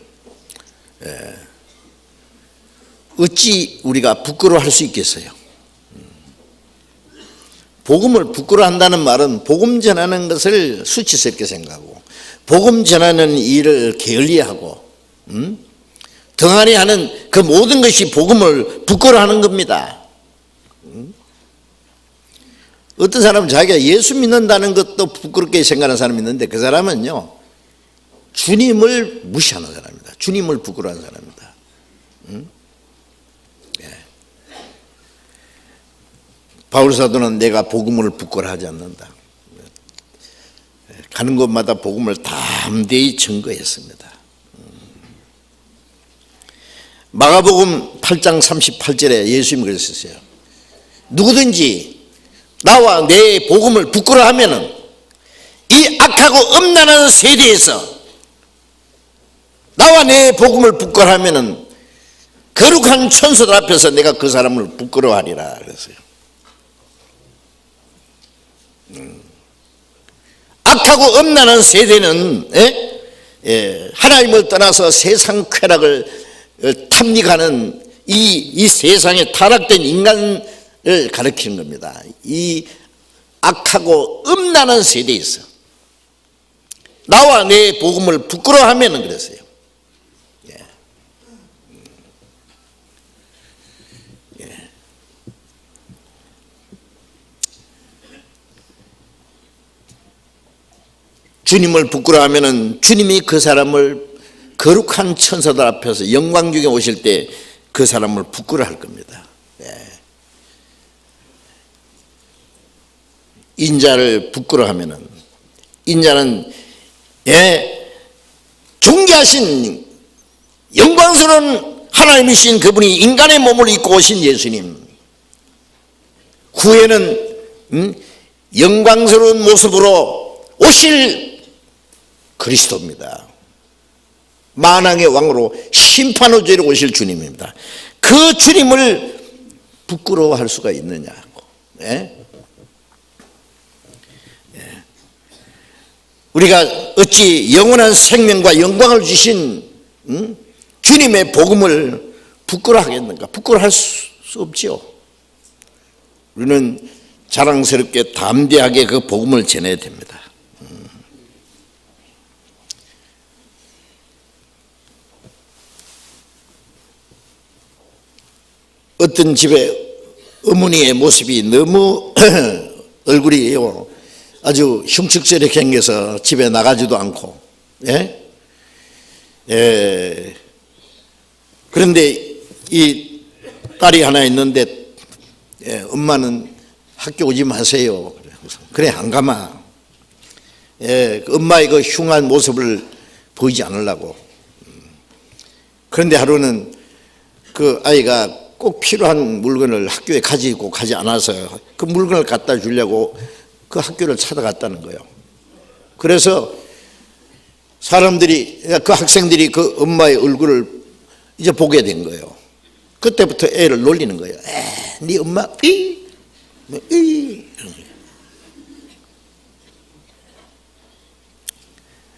어찌 우리가 부끄러워할 수 있겠어요? 복음을 부끄러워한다는 말은 복음 전하는 것을 수치스럽게 생각하고 복음 전하는 일을 게을리하고 등한히 하는 그 모든 것이 복음을 부끄러워하는 겁니다. 어떤 사람은 자기가 예수 믿는다는 것도 부끄럽게 생각하는 사람이 있는데 그 사람은요 주님을 무시하는 사람입니다. 주님을 부끄러워하는 사람입니다. 바울 사도는 내가 복음을 부끄러워하지 않는다. 가는 곳마다 복음을 담대히 증거했습니다. 마가복음 8장 38절에 예수님이 그랬었어요. 누구든지 나와 내 복음을 부끄러워하면은 이 악하고 음란한 세대에서 나와 내 복음을 부끄러워하면은 거룩한 천사들 앞에서 내가 그 사람을 부끄러워하리라 그랬어요. 악하고 음란한 세대는 하나님을 떠나서 세상 쾌락을 탐닉하는 이 세상에 타락된 인간을 가리키는 겁니다. 이 악하고 음란한 세대에서 나와 내 복음을 부끄러워하면은 그랬어요. 주님을 부끄러워하면은 주님이 그 사람을 거룩한 천사들 앞에서 영광 중에 오실 때 그 사람을 부끄러워할 겁니다. 인자를 부끄러워하면은 인자는 존귀하신 영광스러운 하나님이신 그분이 인간의 몸을 입고 오신 예수님, 후에는 영광스러운 모습으로 오실 그리스도입니다. 만왕의 왕으로 심판의 죄로 오실 주님입니다. 그 주님을 부끄러워할 수가 있느냐고. 우리가 어찌 영원한 생명과 영광을 주신 주님의 복음을 부끄러워하겠는가? 부끄러워할 수 없지요. 우리는 자랑스럽게 담대하게 그 복음을 전해야 됩니다. 어떤 집에 어머니의 모습이 너무 얼굴이 아주 흉측스럽게 생겨서 집에 나가지도 않고 그런데 이 딸이 하나 있는데 엄마는 학교 오지 마세요. 그래 안 가마. 그 엄마의 그 흉한 모습을 보이지 않으려고. 그런데 하루는 그 아이가 꼭 필요한 물건을 학교에 가지고 가지 않아서 그 물건을 갖다 주려고 그 학교를 찾아갔다는 거예요. 그래서 사람들이, 그 학생들이 그 엄마의 얼굴을 이제 보게 된 거예요. 그때부터 애를 놀리는 거예요. 네 엄마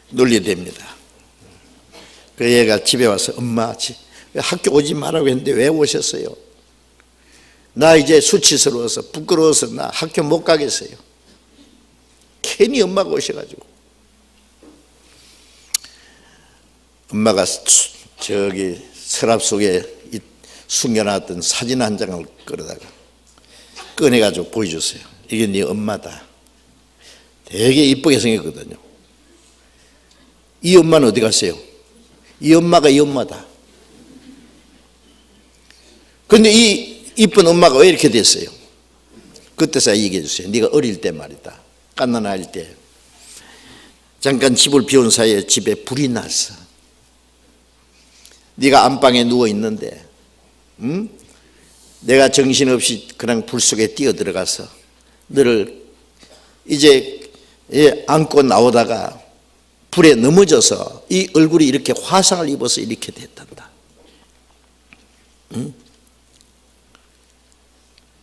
놀리게 됩니다. 그 애가 집에 와서 엄마 학교 오지 말라고 했는데 왜 오셨어요? 나 이제 수치스러워서 부끄러워서 나 학교 못 가겠어요. 괜히 엄마가 오셔가지고. 엄마가 저기 서랍 속에 숨겨놨던 사진 한 장을 꺼내가지고 보여줬어요. 이게 네 엄마다. 되게 이쁘게 생겼거든요. 이 엄마는 어디 갔어요? 이 엄마가 이 엄마다. 그런데 이 이쁜 엄마가 왜 이렇게 됐어요? 그때서 얘기해 주세요. 네가 어릴 때 말이다. 갓난아일 때 잠깐 집을 비운 사이에 집에 불이 났어. 네가 안방에 누워 있는데 내가 정신없이 그냥 불 속에 뛰어 들어가서 너를 이제 안고 나오다가 불에 넘어져서 이 얼굴이 이렇게 화상을 입어서 이렇게 됐단다.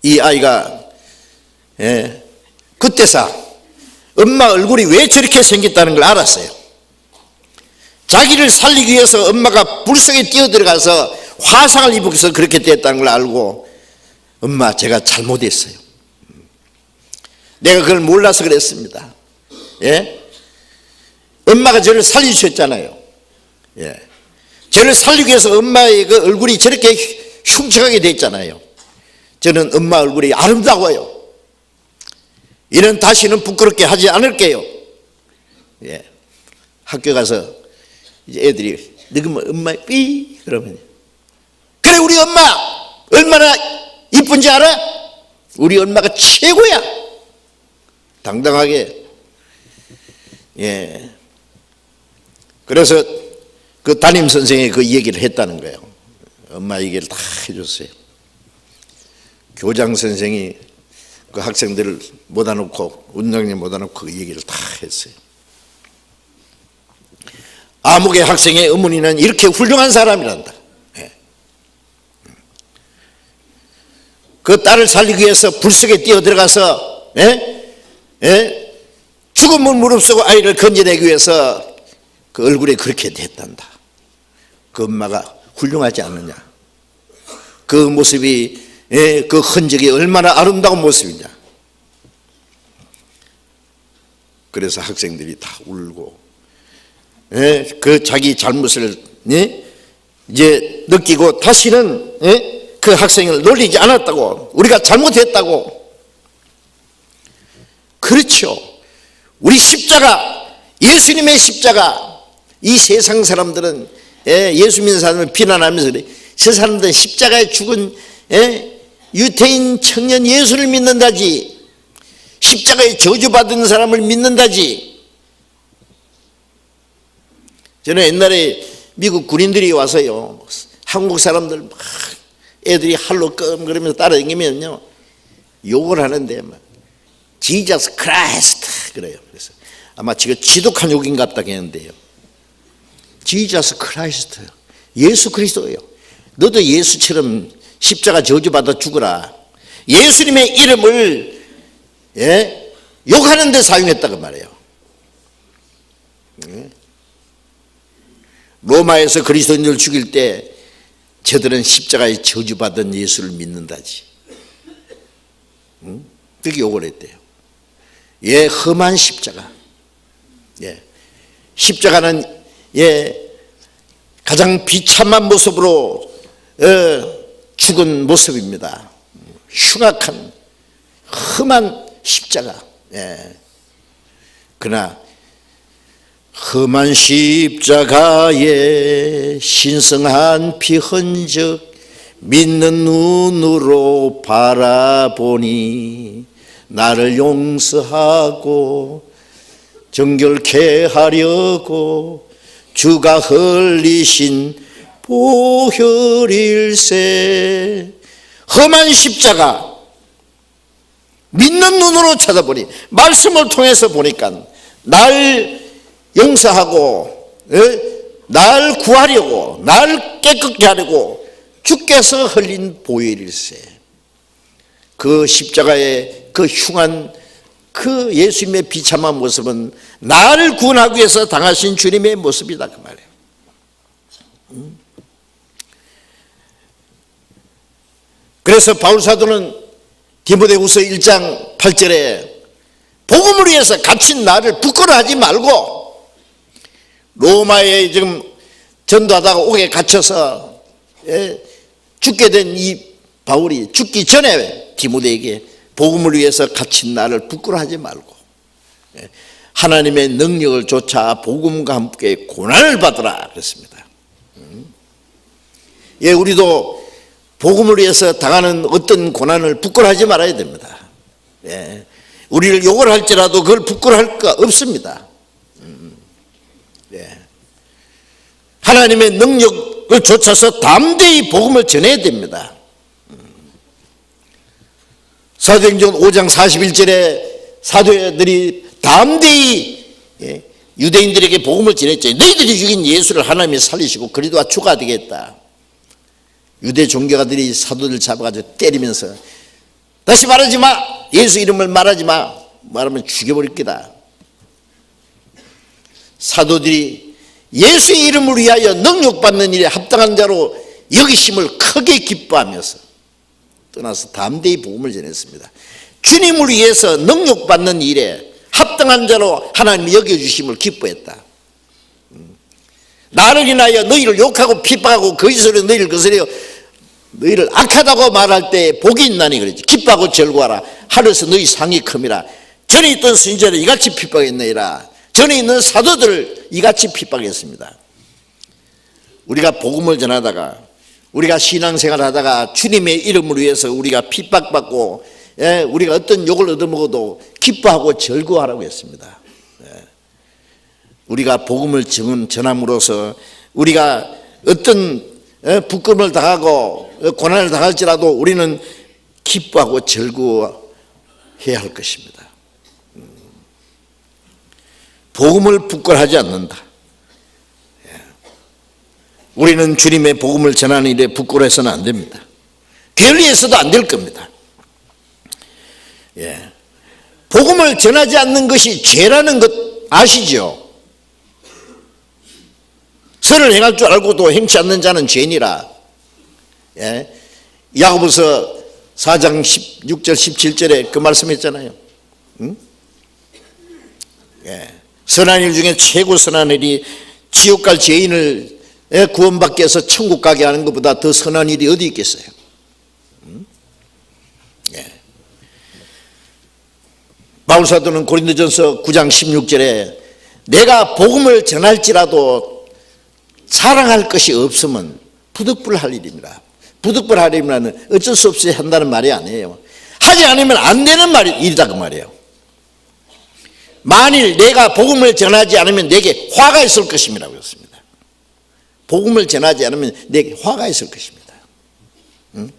이 아이가 그때서 엄마 얼굴이 왜 저렇게 생겼다는 걸 알았어요. 자기를 살리기 위해서 엄마가 불 속에 뛰어들어가서 화상을 입어서 그렇게 됐다는 걸 알고 엄마 제가 잘못했어요. 내가 그걸 몰라서 그랬습니다. 엄마가 저를 살려주셨잖아요. 저를 살리기 위해서 엄마의 그 얼굴이 저렇게 흉측하게 됐잖아요. 저는 엄마 얼굴이 아름다워요. 이는 다시는 부끄럽게 하지 않을게요. 학교 가서 이제 애들이 늙으면 엄마 삐 그러면 그래 우리 엄마 얼마나 이쁜지 알아? 우리 엄마가 최고야. 당당하게. 그래서 그 담임 선생이 그 얘기를 했다는 거예요. 엄마 얘기를 다 해줬어요. 교장 선생이 그 학생들을 모아 놓고 운동장에 모아 놓고 그 얘기를 다 했어요. 아무개 학생의 어머니는 이렇게 훌륭한 사람이란다. 그 딸을 살리기 위해서 불 속에 뛰어 들어가서 죽음을 무릅쓰고 아이를 건져내기 위해서 그 얼굴이 그렇게 됐단다. 그 엄마가 훌륭하지 않느냐. 그 모습이 그 흔적이 얼마나 아름다운 모습이냐. 그래서 학생들이 다 울고 그 자기 잘못을 이제 느끼고 다시는 그 학생을 놀리지 않았다고, 우리가 잘못했다고. 그렇죠. 우리 십자가, 예수님의 십자가, 이 세상 사람들은 예수 믿는 사람을 비난하면서 그래. 저 사람들은 십자가에 죽은 유태인 청년 예수를 믿는다지, 십자가에 저주받은 사람을 믿는다지. 저는 옛날에 미국 군인들이 와서요, 한국 사람들 막 애들이 할로 끔그러면서 따라다니면요 욕을 하는데 막 지저스 크라이스트 그래요. 그래서 아마 지금 지독한 욕인 것 같다 했는데요. 지저스 크라이스트, 예수 그리스도예요. 너도 예수처럼 십자가 저주받아 죽어라. 예수님의 이름을 욕하는 데 사용했다고 말해요. 로마에서 그리스도인들을 죽일 때 저들은 십자가에 저주받은 예수를 믿는다지. 그렇게 욕을 했대요. 험한 십자가. 십자가는 가장 비참한 모습으로 죽은 모습입니다. 흉악한 험한 십자가. 그러나 험한 십자가의 신성한 피 흔적 믿는 눈으로 바라보니 나를 용서하고 정결케 하려고 주가 흘리신 보혈일세. 험한 십자가 믿는 눈으로 쳐다보니 말씀을 통해서 보니까 날 용서하고 날 구하려고 날 깨끗게 하려고 주께서 흘린 보혈일세. 그 십자가의 그 흉한 그 예수님의 비참한 모습은 나를 구원하기 위해서 당하신 주님의 모습이다 그 말이에요. 그래서 바울사도는 디모데후서 1장 8절에 복음을 위해서 갇힌 나를 부끄러워하지 말고, 로마에 지금 전도하다가 옥에 갇혀서 죽게 된 이 바울이 죽기 전에 디모데에게 복음을 위해서 갇힌 나를 부끄러워하지 말고 하나님의 능력을 좇아 복음과 함께 고난을 받으라 그랬습니다. 예, 우리도 복음을 위해서 당하는 어떤 고난을 부끄러워하지 말아야 됩니다. 예, 우리를 욕을 할지라도 그걸 부끄러워할 거 없습니다. 예, 하나님의 능력을 좇아서 담대히 복음을 전해야 됩니다. 사도행전 5장 41절에 사도들이 담대히 유대인들에게 복음을 전했죠. 너희들이 죽인 예수를 하나님이 살리시고 그리스도와 주가 되겠다. 유대 종교가들이 사도들 잡아가지고 때리면서 다시 말하지 마, 예수 이름을 말하지 마, 말하면 죽여버릴 거다. 사도들이 예수의 이름을 위하여 능력받는 일에 합당한 자로 여기심을 크게 기뻐하면서 떠나서 담대히 복음을 전했습니다. 주님을 위해서 능력받는 일에 합당한 자로 하나님이 여겨주심을 기뻐했다. 나를 인하여 너희를 욕하고 핍박하고 거짓으로 너희를 거스려 너희를 악하다고 말할 때 복이 있나니 그랬지. 기뻐하고 즐거워하라. 하늘에서 너희 상이 큼이라. 전에 있던 선지자를 이같이 핍박했느니라. 전에 있는 사도들을 이같이 핍박했습니다. 우리가 복음을 전하다가, 우리가 신앙생활을 하다가 주님의 이름을 위해서 우리가 핍박받고 우리가 어떤 욕을 얻어먹어도 기뻐하고 즐거워하라고 했습니다. 우리가 복음을 전함으로써 우리가 어떤 부끄러움을 당하고 고난을 당할지라도 우리는 기뻐하고 즐거워해야 할 것입니다. 복음을 부끄러워하지 않는다. 우리는 주님의 복음을 전하는 일에 부끄러워해서는 안 됩니다. 게을리해서도 안 될 겁니다. 예. 복음을 전하지 않는 것이 죄라는 것 아시죠? 선을 행할 줄 알고도 행치 않는 자는 죄니라. 예. 야고보서 4장 16절 17절에 그 말씀했잖아요. 응? 예. 선한 일 중에 최고 선한 일이 지옥 갈 죄인을 구원받게 해서 천국 가게 하는 것보다 더 선한 일이 어디 있겠어요? 예. 바울사도는 고린도전서 9장 16절에 내가 복음을 전할지라도 자랑할 것이 없으면 부득불할 일입니다. 부득불할 일이면 어쩔 수 없이 한다는 말이 아니에요. 하지 않으면 안 되는 일이다 그 말이에요. 만일 내가 복음을 전하지 않으면 내게 화가 있을 것입니다 그렇습니다. 복음을 전하지 않으면 내게 화가 있을 것입니다. 응?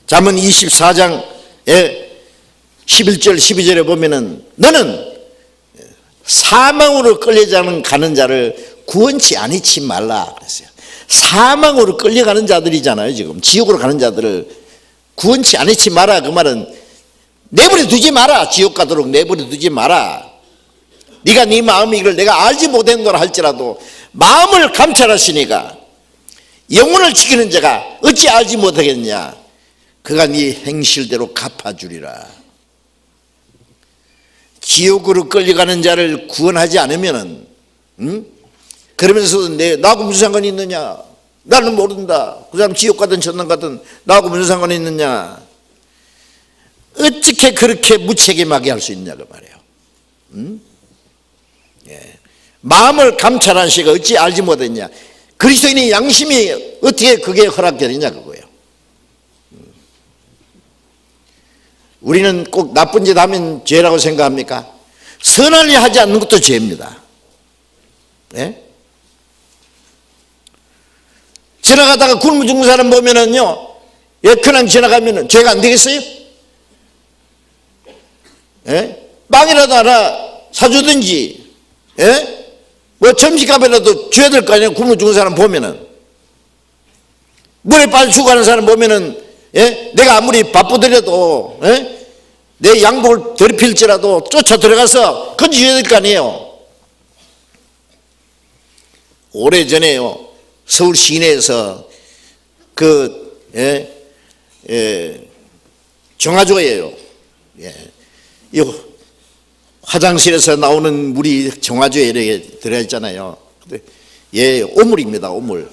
잠언 24장 11절 12절에 보면은 너는 사망으로 가는 자를 구원치 아니치 말라 그랬어요. 사망으로 끌려가는 자들이잖아요. 지금 지옥으로 가는 자들을 구원치 아니치 마라. 그 말은 내버려 두지 마라. 지옥 가도록 내버려 두지 마라. 네가 네 마음이 이걸 내가 알지 못했노라 할지라도 마음을 감찰하시니까 영혼을 지키는 자가 어찌 알지 못하겠냐. 그가 네 행실대로 갚아주리라. 지옥으로 끌려가는 자를 구원하지 않으면은 그러면서도 나하고 무슨 상관이 있느냐. 나는 모른다. 그 사람 지옥 가든 천당 가든 나하고 무슨 상관이 있느냐. 어떻게 그렇게 무책임하게 할 수 있냐 그 말이에요. 마음을 감찰한 시가 어찌 알지 못했냐. 그리스도인의 양심이 어떻게 그게 허락되느냐 그거예요. 우리는 꼭 나쁜 짓 하면 죄라고 생각합니까? 선한 일 하지 않는 것도 죄입니다. 예? 지나가다가 굶어 죽는 사람 보면은요, 그냥 지나가면은 죄가 안 되겠어요? 예? 빵이라도 하나 사주든지, 예? 뭐 점심값이라도 줘야 될 거 아니에요? 굶어 죽는 사람 보면은. 물에 빠져 죽어가는 사람 보면은, 예? 내가 아무리 바쁘더라도, 예? 내 양복을 더럽힐지라도 쫓아 들어가서 건져줘야 될 거 아니에요? 오래전에요, 서울 시내에서 정화조예요. 이 화장실에서 나오는 물이 정화조에 이렇게 들어있잖아요. 오물입니다, 오물.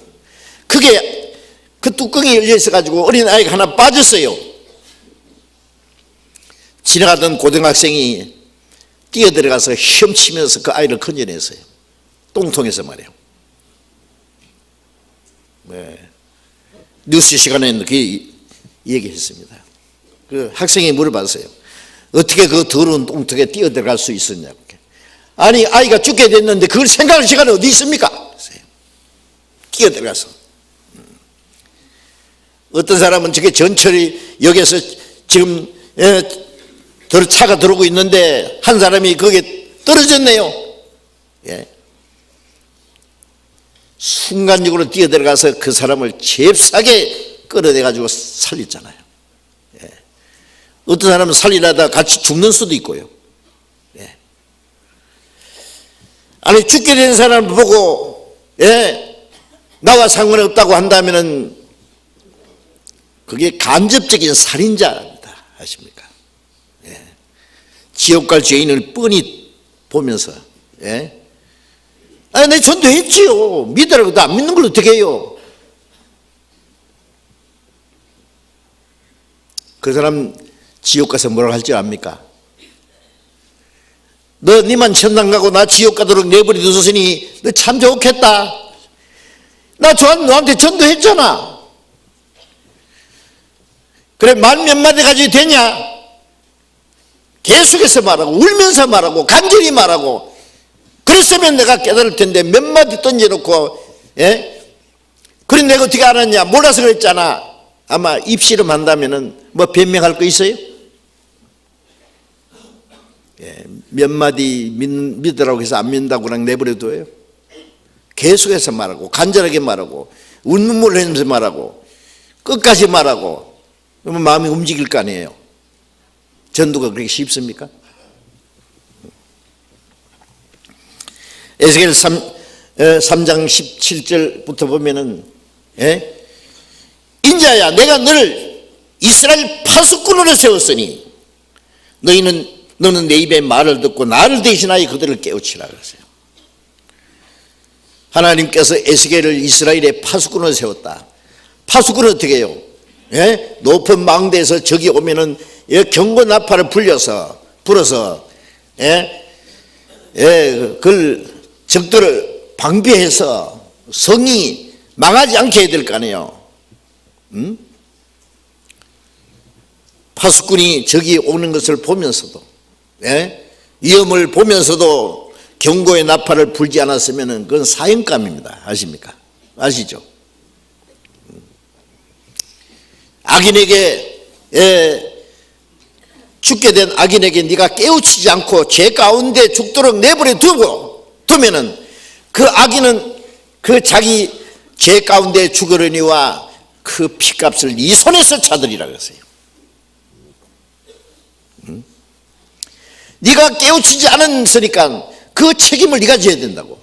그게 그 뚜껑이 열려 있어가지고 어린 아이가 하나 빠졌어요. 지나가던 고등학생이 뛰어들어가서 헤엄치면서 그 아이를 건져냈어요. 똥통에서 말이에요. 뉴스 시간에는 그 얘기했습니다. 그 학생이 물어봤어요. 어떻게 그 더러운 똥통에 뛰어들어갈 수 있었냐고. 아니, 아이가 죽게 됐는데 그걸 생각할 시간이 어디 있습니까? 뛰어들어가서. 어떤 사람은 저게 전철이 여기서 지금 차가 들어오고 있는데 한 사람이 거기에 떨어졌네요. 순간적으로 뛰어들어가서 그 사람을 잽싸게 끌어내가지고 살렸잖아요. 어떤 사람은 살리려다 같이 죽는 수도 있고요. 아니, 죽게 된 사람을 보고 나와 상관없다고 한다면은 그게 간접적인 살인자입니다. 아십니까? 지옥 갈 죄인을 뻔히 보면서 아니, 내 전도했지요. 믿으라고도 안 믿는 걸 어떻게 해요? 그 사람 지옥 가서 뭐라고 할 줄 압니까? 너 니만 천당 가고 나 지옥 가도록 내버려 두었으니 너 참 좋겠다. 나 너한테 전도했잖아. 그래, 말 몇 마디 가지고 되냐? 계속해서 말하고 울면서 말하고 간절히 말하고. 그랬으면 내가 깨달을 텐데 몇 마디 던져놓고 그래 내가 어떻게 알았냐? 몰라서 그랬잖아. 아마 입씨름 한다면은 뭐 변명할 거 있어요? 몇 마디 믿으라고 해서 안 믿는다고 그냥 내버려둬요? 계속해서 말하고 간절하게 말하고 눈물을 흘리면서 말하고 끝까지 말하고 그러면 마음이 움직일 거 아니에요. 전도가 그렇게 쉽습니까? 에스겔 3장 17절부터 보면은 인자야, 내가 너를 이스라엘 파수꾼으로 세웠으니 너는 내 입의 말을 듣고 나를 대신하여 그들을 깨우치라 그러세요. 하나님께서 에스겔을 이스라엘의 파수꾼으로 세웠다. 파수꾼은 어떻게 해요? 높은 망대에서 적이 오면은 경고 나팔을 불어서 그걸 적들을 방비해서 성이 망하지 않게 해야 될 거 아니에요. 파수꾼이 적이 오는 것을 보면서도 위험을 보면서도 경고의 나팔을 불지 않았으면 그건 사형감입니다. 아십니까? 아시죠? 악인에게 죽게 된 악인에게 네가 깨우치지 않고 죄 가운데 죽도록 내버려 두면은 그 악인은 그 자기 죄 가운데 죽으려니와 그 피값을 네 손에서 찾으리라 그랬어요. 네가 깨우치지 않았으니까 그 책임을 네가 져야 된다고.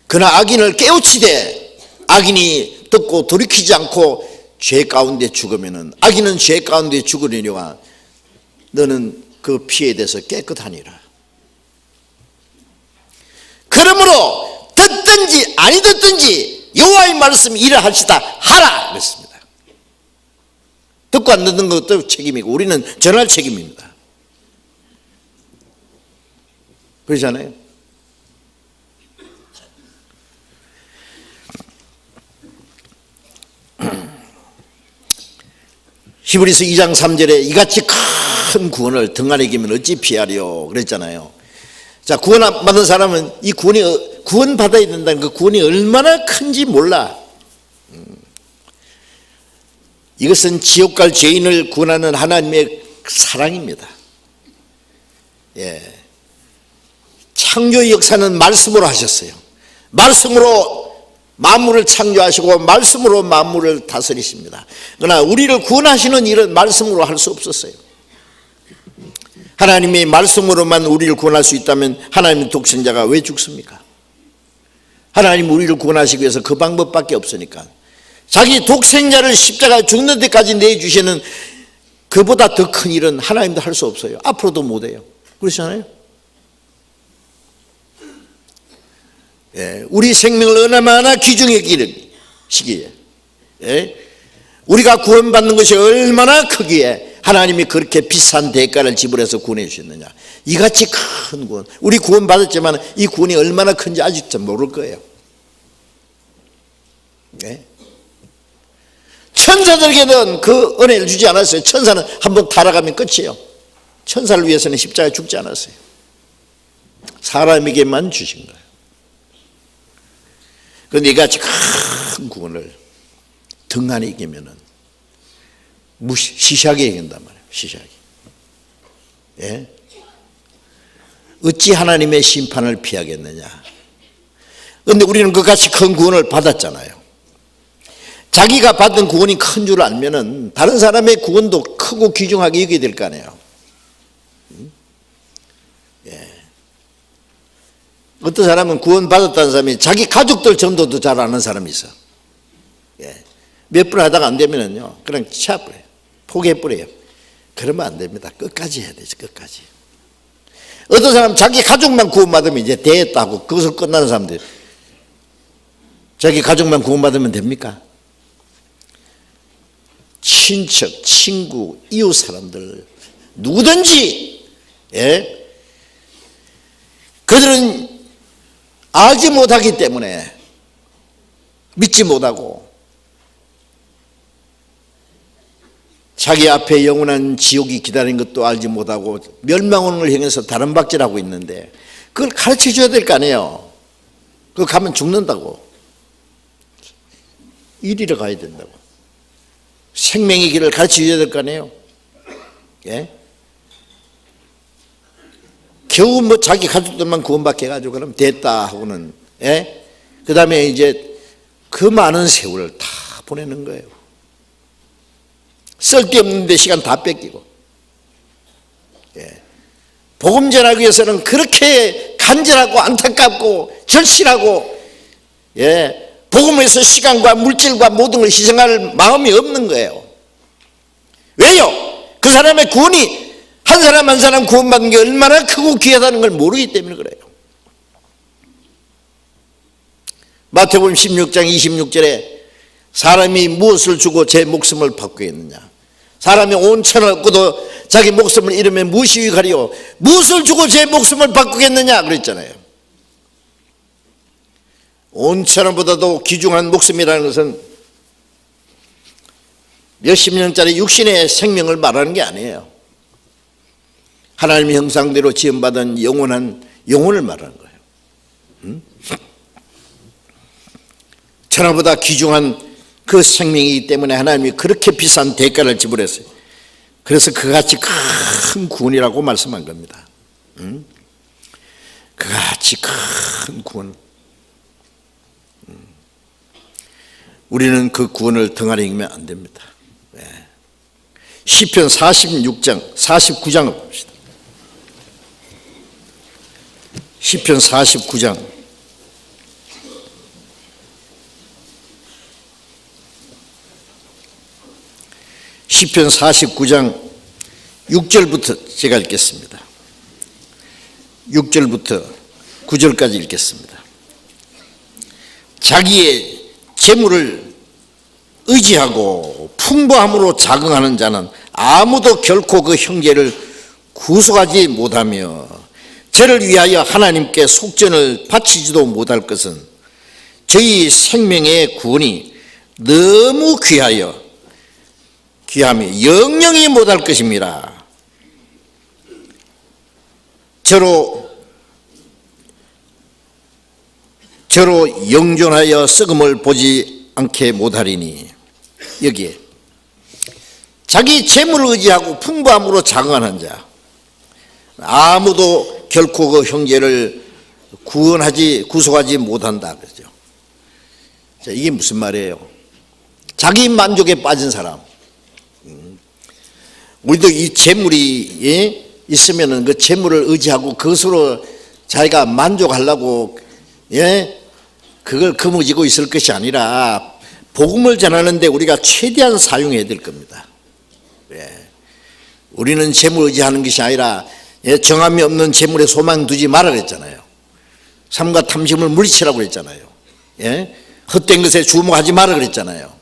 그러나 악인을 깨우치되 악인이 듣고 돌이키지 않고 죄 가운데 죽으면은 악인은 죄 가운데 죽으려니와 너는 그 피에 대해서 깨끗하니라. 그러므로 듣든지 아니 듣든지 여호와의 말씀이 이러하시다 하라 그랬습니다. 듣고 안 듣는 것도 책임이고 우리는 전할 책임입니다. 그러잖아요. 히브리서 2장 3절에 이같이 큰 구원을 등한히 이기면 어찌 피하려 그랬잖아요. 자, 구원받은 사람은 이 구원받아야 된다는 그 구원이 얼마나 큰지 몰라. 이것은 지옥 갈 죄인을 구원하는 하나님의 사랑입니다. 예. 창조의 역사는 말씀으로 하셨어요. 말씀으로 만물을 창조하시고 말씀으로 만물을 다스리십니다. 그러나 우리를 구원하시는 일은 말씀으로 할 수 없었어요. 하나님이 말씀으로만 우리를 구원할 수 있다면 하나님의 독생자가 왜 죽습니까? 하나님 우리를 구원하시기 위해서 그 방법밖에 없으니까. 자기 독생자를 십자가에 죽는 데까지 내주시는 그보다 더 큰 일은 하나님도 할 수 없어요. 앞으로도 못해요. 그렇잖아요. 예, 우리 생명을 얼마나 귀중히 여기시기에, 예, 우리가 구원받는 것이 얼마나 크기에 하나님이 그렇게 비싼 대가를 지불해서 구원해 주셨느냐. 이같이 큰 구원, 우리 구원받았지만 이 구원이 얼마나 큰지 아직 좀 모를 거예요. 예? 천사들에게는 그 은혜를 주지 않았어요. 천사는 한번 타락하면 끝이에요. 천사를 위해서는 십자가에 죽지 않았어요. 사람에게만 주신 거예요. 그런데 이같이 큰 구원을 등한히 이기면은 시시하게 이긴단 말이에요. 시시하게. 예? 어찌 하나님의 심판을 피하겠느냐. 그런데 우리는 그같이 큰 구원을 받았잖아요. 자기가 받은 구원이 큰 줄 알면은 다른 사람의 구원도 크고 귀중하게 여겨야 될 거 아니에요. 예. 어떤 사람은 구원 받았다는 사람이 자기 가족들 정도도 잘 아는 사람이 있어. 예. 몇 번 하다가 안 되면은요, 그냥 치워버려요. 포기해버려요. 그러면 안 됩니다. 끝까지 해야 되지, 끝까지. 어떤 사람은 자기 가족만 구원받으면 이제 됐다고 그것을 끝나는 사람들. 자기 가족만 구원받으면 됩니까? 친척, 친구, 이웃 사람들 누구든지, 예? 그들은 알지 못하기 때문에 믿지 못하고 자기 앞에 영원한 지옥이 기다리는 것도 알지 못하고 멸망을 향해서 다른 박질하고 있는데 그걸 가르쳐 줘야 될 거 아니에요. 그거 가면 죽는다고. 이리로 가야 된다고. 생명의 길을 가르쳐 줘야 될 거 아니에요. 예? 겨우 뭐 자기 가족들만 구원받게 해가지고 그럼 됐다 하고는, 예? 그 다음에 이제 그 많은 세월을 다 보내는 거예요. 쓸데없는데 시간 다 뺏기고. 예. 복음 전하기 위해서는 그렇게 간절하고 안타깝고 절실하고, 예, 복음에서 시간과 물질과 모든 걸 희생할 마음이 없는 거예요. 왜요? 그 사람의 구원이 한 사람 한 사람 구원받는 게 얼마나 크고 귀하다는 걸 모르기 때문에 그래요. 마태복음 16장 26절에 사람이 무엇을 주고 제 목숨을 바꾸겠느냐. 사람이 온 천을 얻고도 자기 목숨을 잃으면 무엇이 유익하리요. 무엇을 주고 제 목숨을 바꾸겠느냐 그랬잖아요. 온 천원보다도 귀중한 목숨이라는 것은 몇십 년짜리 육신의 생명을 말하는 게 아니에요. 하나님의 형상대로 지음받은 영원한 영혼을 말하는 거예요. 천하보다 귀중한 그 생명이기 때문에 하나님이 그렇게 비싼 대가를 지불했어요. 그래서 그같이 큰 구원이라고 말씀한 겁니다. 그같이 큰 구원. 우리는 그 구원을 등한히 이기면 안 됩니다. 시편 46장 49장을 봅시다. 시편 49장 시편 49장 6절부터 제가 읽겠습니다. 6절부터 9절까지 읽겠습니다. 자기의 재물을 의지하고 풍부함으로 자긍하는 자는 아무도 결코 그 형제를 구속하지 못하며 저를 위하여 하나님께 속전을 바치지도 못할 것은 저희 생명의 구원이 너무 귀하며 영영이 못할 것입니다. 저로 영존하여 썩음을 보지 않게 못하리니, 여기에 자기 재물을 의지하고 풍부함으로 자긍하는 자, 아무도 결코 그 형제를 구속하지 못한다 그러죠. 자, 이게 무슨 말이에요? 자기 만족에 빠진 사람. 우리도 이 재물이 있으면은 그 재물을 의지하고 그것으로 자기가 만족하려고 그걸 거머쥐고 있을 것이 아니라 복음을 전하는데 우리가 최대한 사용해야 될 겁니다. 우리는 재물 의지하는 것이 아니라 정함이 없는 재물에 소망 두지 말아 그랬잖아요. 삶과 탐심을 물리치라고 그랬잖아요. 헛된 것에 주목하지 말아 그랬잖아요.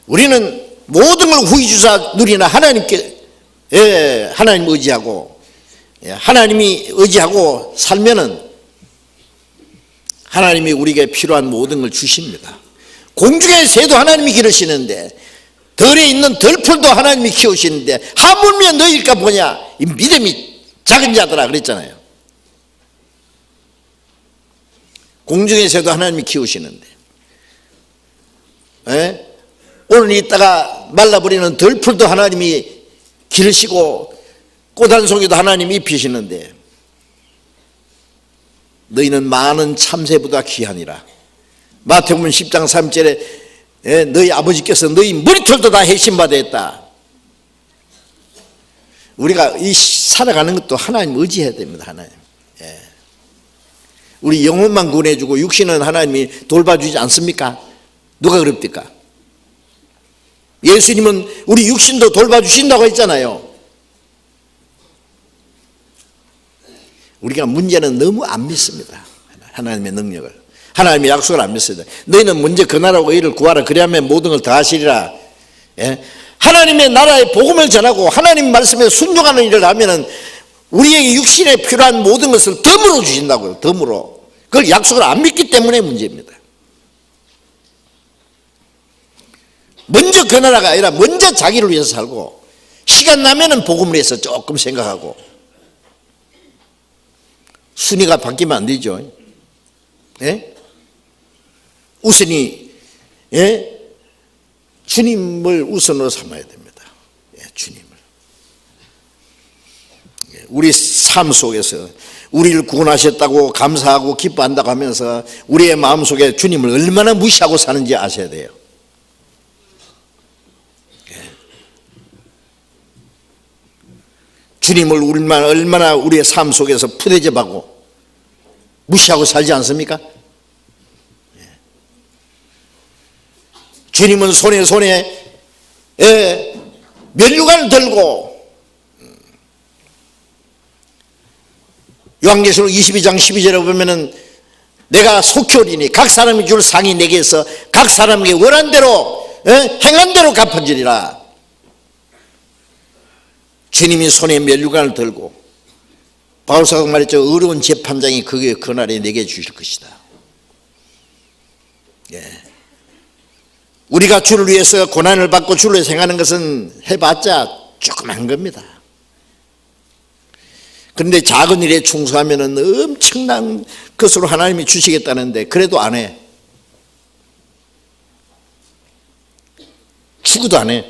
우리는 모든 걸 후히 주사 누리나 하나님께 하나님 의지하고 하나님이 의지하고 살면은 하나님이 우리에게 필요한 모든 걸 주십니다. 공중의 새도 하나님이 기르시는데 덜에 있는 덜풀도 하나님이 키우시는데 하물며 너희일까 보냐, 이 믿음이 작은 자들아 그랬잖아요. 공중의 새도 하나님이 키우시는데 오늘 있다가 말라버리는 덜풀도 하나님이 기르시고 꽃 한 송이도 하나님이 입히시는데 너희는 많은 참새보다 귀하니라. 마태복음 10장 3절에 너희 아버지께서 너희 머리털도 다 해신받았다. 우리가 이 살아가는 것도 하나님 의지해야 됩니다. 하나님. 우리 영혼만 구원해주고 육신은 하나님이 돌봐주지 않습니까? 누가 그럽니까? 예수님은 우리 육신도 돌봐주신다고 했잖아요. 우리가 문제는 너무 안 믿습니다. 하나님의 능력을, 하나님의 약속을 안 믿습니다. 너희는 먼저 그 나라와 의를 구하라, 그리하면 모든 걸 다 하시리라. 하나님의 나라의 복음을 전하고 하나님 말씀에 순종하는 일을 하면은 우리에게 육신에 필요한 모든 것을 덤으로 주신다고요. 덤으로. 그걸 약속을 안 믿기 때문에 문제입니다. 먼저 그 나라가 아니라 먼저 자기를 위해서 살고, 시간 나면은 복음을 위해서 조금 생각하고, 순위가 바뀌면 안 되죠. 우선이 주님을 우선으로 삼아야 됩니다. 주님을. 우리 삶 속에서 우리를 구원하셨다고 감사하고 기뻐한다고 하면서 우리의 마음속에 주님을 얼마나 무시하고 사는지 아셔야 돼요. 주님을 얼마나 우리의 삶 속에서 푸대접하고 무시하고 살지 않습니까? 주님은 손에 면류관을 들고, 요한계시록 22장 12절에 보면은 내가 속히 오리니 각 사람이 줄 상이 내게서 각 사람에게 원한 대로 행한 대로 갚아주리라. 주님이 손에 면류관을 들고, 바울사가 말했죠. 어려운 재판장이 그날에 내게 주실 것이다. 우리가 주를 위해서 고난을 받고 주를 위해서 행하는 것은 해봤자 조그만 겁니다. 그런데 작은 일에 충성하면 엄청난 것으로 하나님이 주시겠다는데 그래도 안 해. 죽어도 안 해.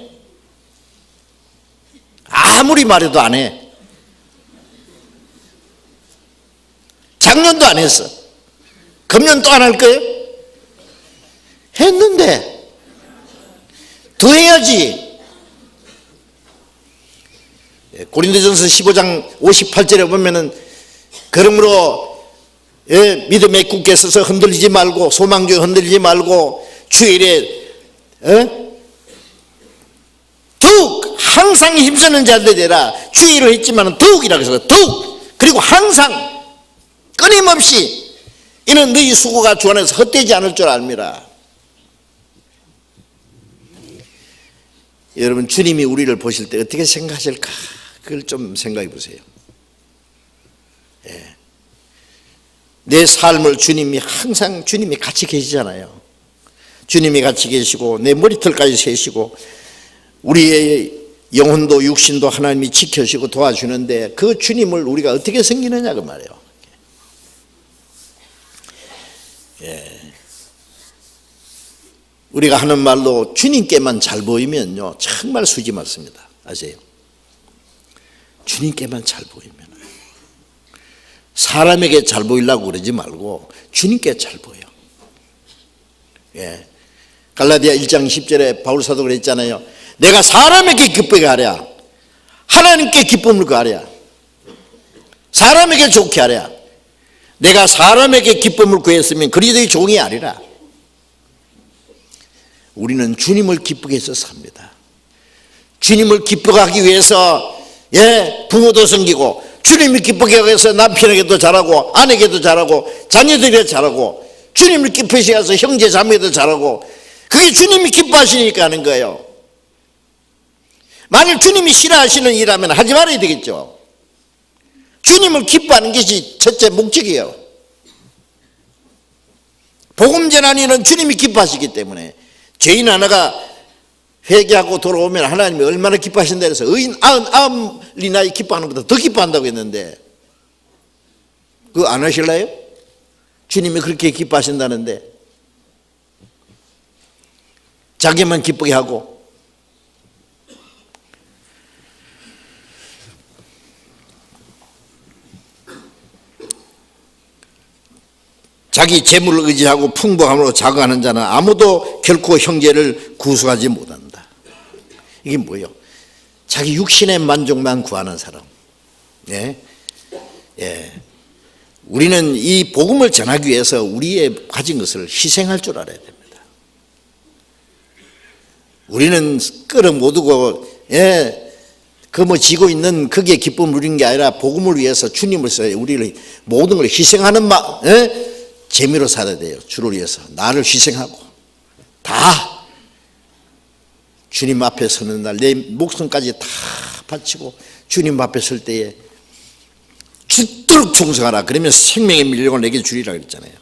아무리 말해도 안 해. 작년도 안 했어. 금년 또 안 할 거예요? 했는데 더 해야지. 고린도전서 15장 58절에 보면은 그러므로 믿음에 굳게 서서 흔들리지 말고, 소망 중에 흔들리지 말고, 주일에 더욱 항상 힘쓰는 자들 되라. 주일을 했지만 더욱이라고 해서 더욱, 그리고 항상 끊임없이, 이는 너희 수고가 주 안에서 헛되지 않을 줄 압니다. 여러분, 주님이 우리를 보실 때 어떻게 생각하실까? 그걸 좀 생각해 보세요. 내 삶을 주님이 항상 주님이 같이 계시잖아요. 주님이 같이 계시고 내 머리털까지 세시고 우리의 영혼도 육신도 하나님이 지켜주시고 도와주는데 그 주님을 우리가 어떻게 섬기느냐 그 말이에요. 우리가 하는 말로 주님께만 잘 보이면요 정말 수지 맞습니다. 아세요? 주님께만 잘 보이면 사람에게 잘 보이려고 그러지 말고 주님께 잘 보여. 갈라디아 1장 10절에 바울 사도 그랬잖아요. 내가 사람에게 기쁘게 하랴 하나님께 기쁨을 구하랴 사람에게 좋게 하랴. 내가 사람에게 기쁨을 구했으면 그리스도의 종이 아니라. 우리는 주님을 기쁘게 해서 삽니다. 주님을 기쁘게 하기 위해서 부모도 섬기고 주님을 기쁘게 하기 위해서 남편에게도 잘하고 아내에게도 잘하고 자녀들에게 잘하고 주님을 기쁘게 해서 형제 자매도 잘하고 그게 주님이 기뻐하시니까 하는 거예요. 만일 주님이 싫어하시는 일이라면 하지 말아야 되겠죠. 주님을 기뻐하는 것이 첫째 목적이에요. 복음 전하는 일은 주님이 기뻐하시기 때문에 죄인 하나가 회개하고 돌아오면 하나님이 얼마나 기뻐하신다 해서 의인 99이 나이 기뻐하는 것보다 더 기뻐한다고 했는데 그거 안 하실래요? 주님이 그렇게 기뻐하신다는데 자기만 기쁘게 하고. 자기 재물을 의지하고 풍부함으로 자거하는 자는 아무도 결코 형제를 구속하지 못한다. 이게 뭐예요? 자기 육신의 만족만 구하는 사람. 우리는 이 복음을 전하기 위해서 우리의 가진 것을 희생할 줄 알아야 됩니다. 우리는 끌어모두고 지고 있는 그게 기쁨을 누리는 게 아니라 복음을 위해서 주님을 써요. 우리를 모든 걸 희생하는 재미로 살아야 돼요. 주를 위해서 나를 희생하고 다 주님 앞에 서는 날 내 목숨까지 다 바치고 주님 앞에 설 때에 죽도록 충성하라. 그러면 생명의 밀려고 내게 주리라 그랬잖아요.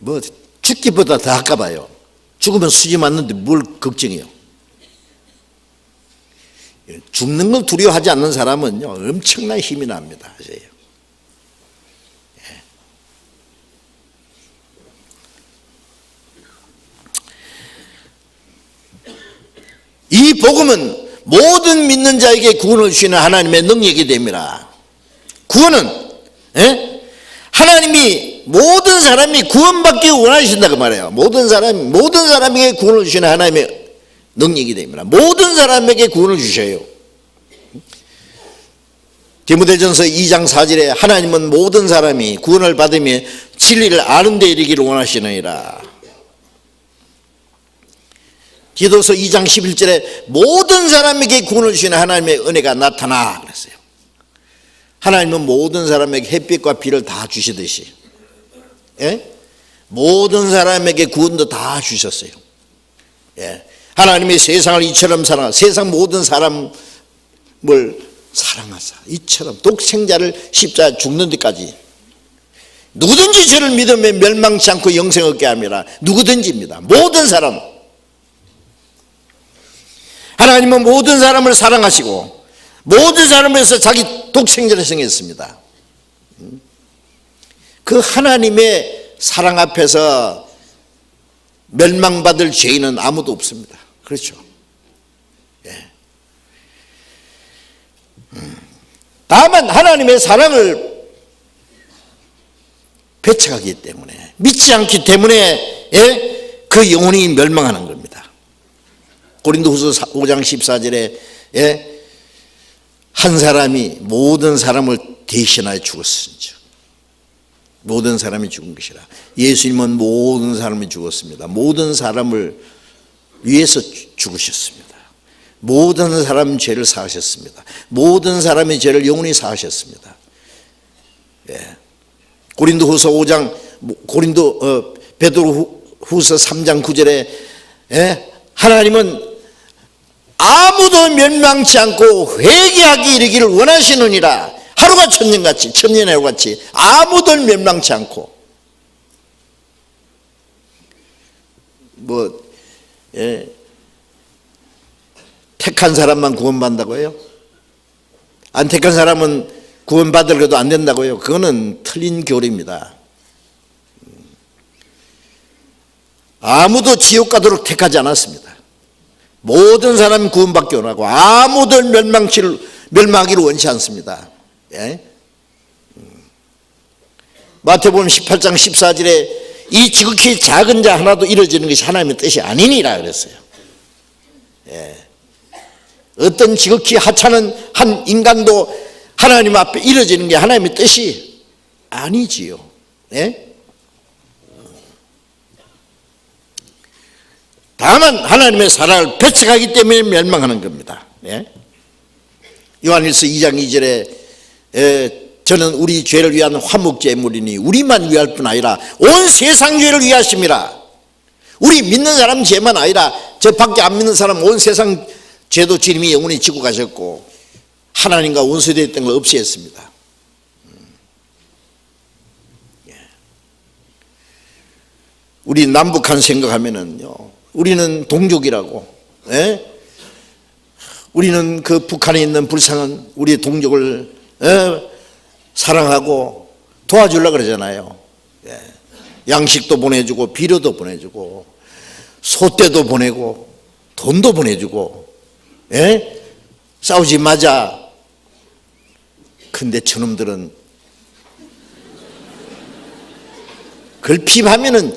뭐 죽기보다 더 아까봐요. 죽으면 수지 맞는데 뭘 걱정해요. 죽는 걸 두려워하지 않는 사람은요 엄청난 힘이 납니다. 이 복음은 모든 믿는 자에게 구원을 주시는 하나님의 능력이 됩니다. 구원은 하나님이 모든 사람이 구원받기 원하신다 그 말이에요. 모든 사람에게 구원을 주시는 하나님의 능력이 됩니다. 모든 사람에게 구원을 주셔요. 디모데전서 2장 4절에 하나님은 모든 사람이 구원을 받으며 진리를 아는 데 이르기를 원하시느니라. 디도서 2장 11절에 모든 사람에게 구원을 주시는 하나님의 은혜가 나타나 그랬어요. 하나님은 모든 사람에게 햇빛과 비를 다 주시듯이 모든 사람에게 구원도 다 주셨어요. 하나님이 세상을 이처럼 세상 모든 사람을 사랑하사 이처럼 독생자를 십자가 죽는 데까지 누구든지 저를 믿으면 멸망치 않고 영생 얻게 함이라. 누구든지입니다. 모든 사람. 하나님은 모든 사람을 사랑하시고 모든 사람을 위해서 자기 독생자를 생했습니다. 그 하나님의 사랑 앞에서 멸망받을 죄인은 아무도 없습니다. 그렇죠? 다만 하나님의 사랑을 배척하기 때문에 믿지 않기 때문에 그 영혼이 멸망하는 겁니다. 고린도후서 5장 14절에 한 사람이 모든 사람을 대신하여 죽었은즉 모든 사람이 죽은 것이라. 예수님은 모든 사람이 죽었습니다. 모든 사람을 위해서 죽으셨습니다. 모든 사람 죄를 사하셨습니다. 모든 사람의 죄를 영원히 사하셨습니다. 고린도후서 5장 베드로후서 3장 9절에 하나님은 아무도 멸망치 않고 회개하기 이르기를 원하시느니라. 하루가 천년같이, 천년의 하루같이 아무도 멸망치 않고, 택한 사람만 구원받는다고요? 안 택한 사람은 구원받을 것도 안 된다고요? 그거는 틀린 교리입니다. 아무도 지옥 가도록 택하지 않았습니다. 모든 사람이 구원받기 원하고 아무도 멸망하기를 원치 않습니다. 예? 마태복음 18장 14절에 이 지극히 작은 자 하나도 이루어지는 것이 하나님의 뜻이 아니니라 그랬어요. 예. 어떤 지극히 하찮은 한 인간도 하나님 앞에 이루어지는 게 하나님의 뜻이 아니지요. 예? 다만 하나님의 사랑을 배척하기 때문에 멸망하는 겁니다. 예? 요한일서 2장 2절에 저는 우리 죄를 위한 화목제물이니 우리만 위할 뿐 아니라 온 세상 죄를 위하심이라. 우리 믿는 사람 죄만 아니라 저 밖에 안 믿는 사람 온 세상 죄도 주님이 영원히 지고 가셨고 하나님과 원수되었던 걸 없애했습니다. 우리 남북한 생각하면은요, 우리는 동족이라고, 예? 우리는 그 북한에 있는 불쌍한 우리 동족을 사랑하고 도와주려고 그러잖아요. 예. 양식도 보내주고 비료도 보내주고 소떼도 보내고 돈도 보내주고, 예? 싸우지 마자. 근데 저놈들은 그걸 피입하면은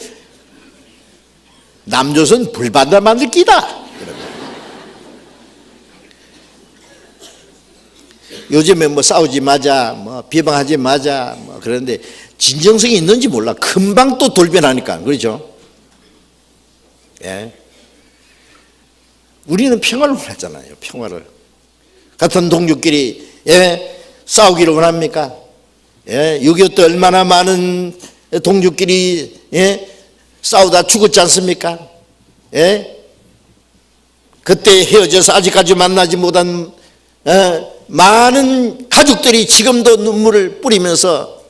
남조선 불바다 만들 끼다. 요즘에 뭐 싸우지 마자, 뭐 비방하지 마자, 뭐 그런데 진정성이 있는지 몰라. 금방 또 돌변하니까. 그렇죠? 예. 우리는 평화를 원하잖아요. 평화를. 같은 동족끼리, 예, 싸우기를 원합니까? 예, 6.25 때 얼마나 많은 동족끼리, 예, 싸우다 죽었지 않습니까? 예? 그때 헤어져서 아직까지 만나지 못한 많은 가족들이 지금도 눈물을 뿌리면서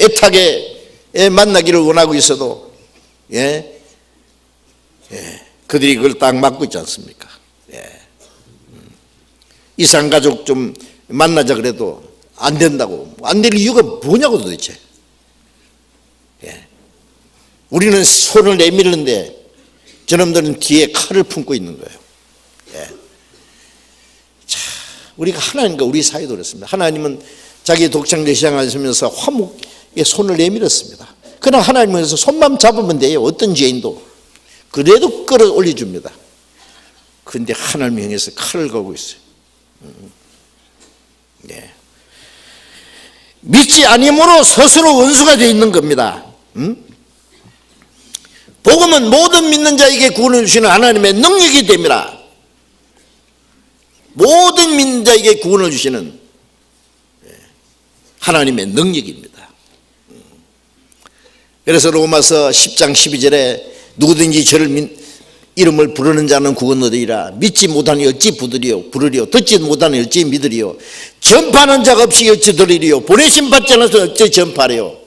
애타게 만나기를 원하고 있어도, 예? 예, 그들이 그걸 딱 막고 있지 않습니까? 예. 이산가족 좀 만나자 그래도 안 된다고. 안 될 이유가 뭐냐고 도대체. 예. 우리는 손을 내밀는데 저놈들은 뒤에 칼을 품고 있는 거예요. 예. 자, 우리가 하나님과 우리 사이도 그렇습니다. 하나님은 자기 독창자 시장하시면서 화목에 손을 내밀었습니다. 그러나 하나님께서 손만 잡으면 돼요. 어떤 죄인도. 그래도 끌어올려 줍니다. 그런데 하나님을 향해서 칼을 걸고 있어요. 네. 믿지 아니므로 스스로 원수가 되어 있는 겁니다. 복음은 모든 믿는 자에게 구원을 주시는 하나님의 능력이 됩니다. 모든 믿는 자에게 구원을 주시는 하나님의 능력입니다. 그래서 로마서 10장 12절에 누구든지 저를 이름을 부르는 자는 구원 얻으리라. 믿지 못하니 어찌 부르리요 듣지 못하니 어찌 믿으리요. 전파하는 자가 없이 어찌 들으리요. 보내심 받지 않아서 어찌 전파하리요.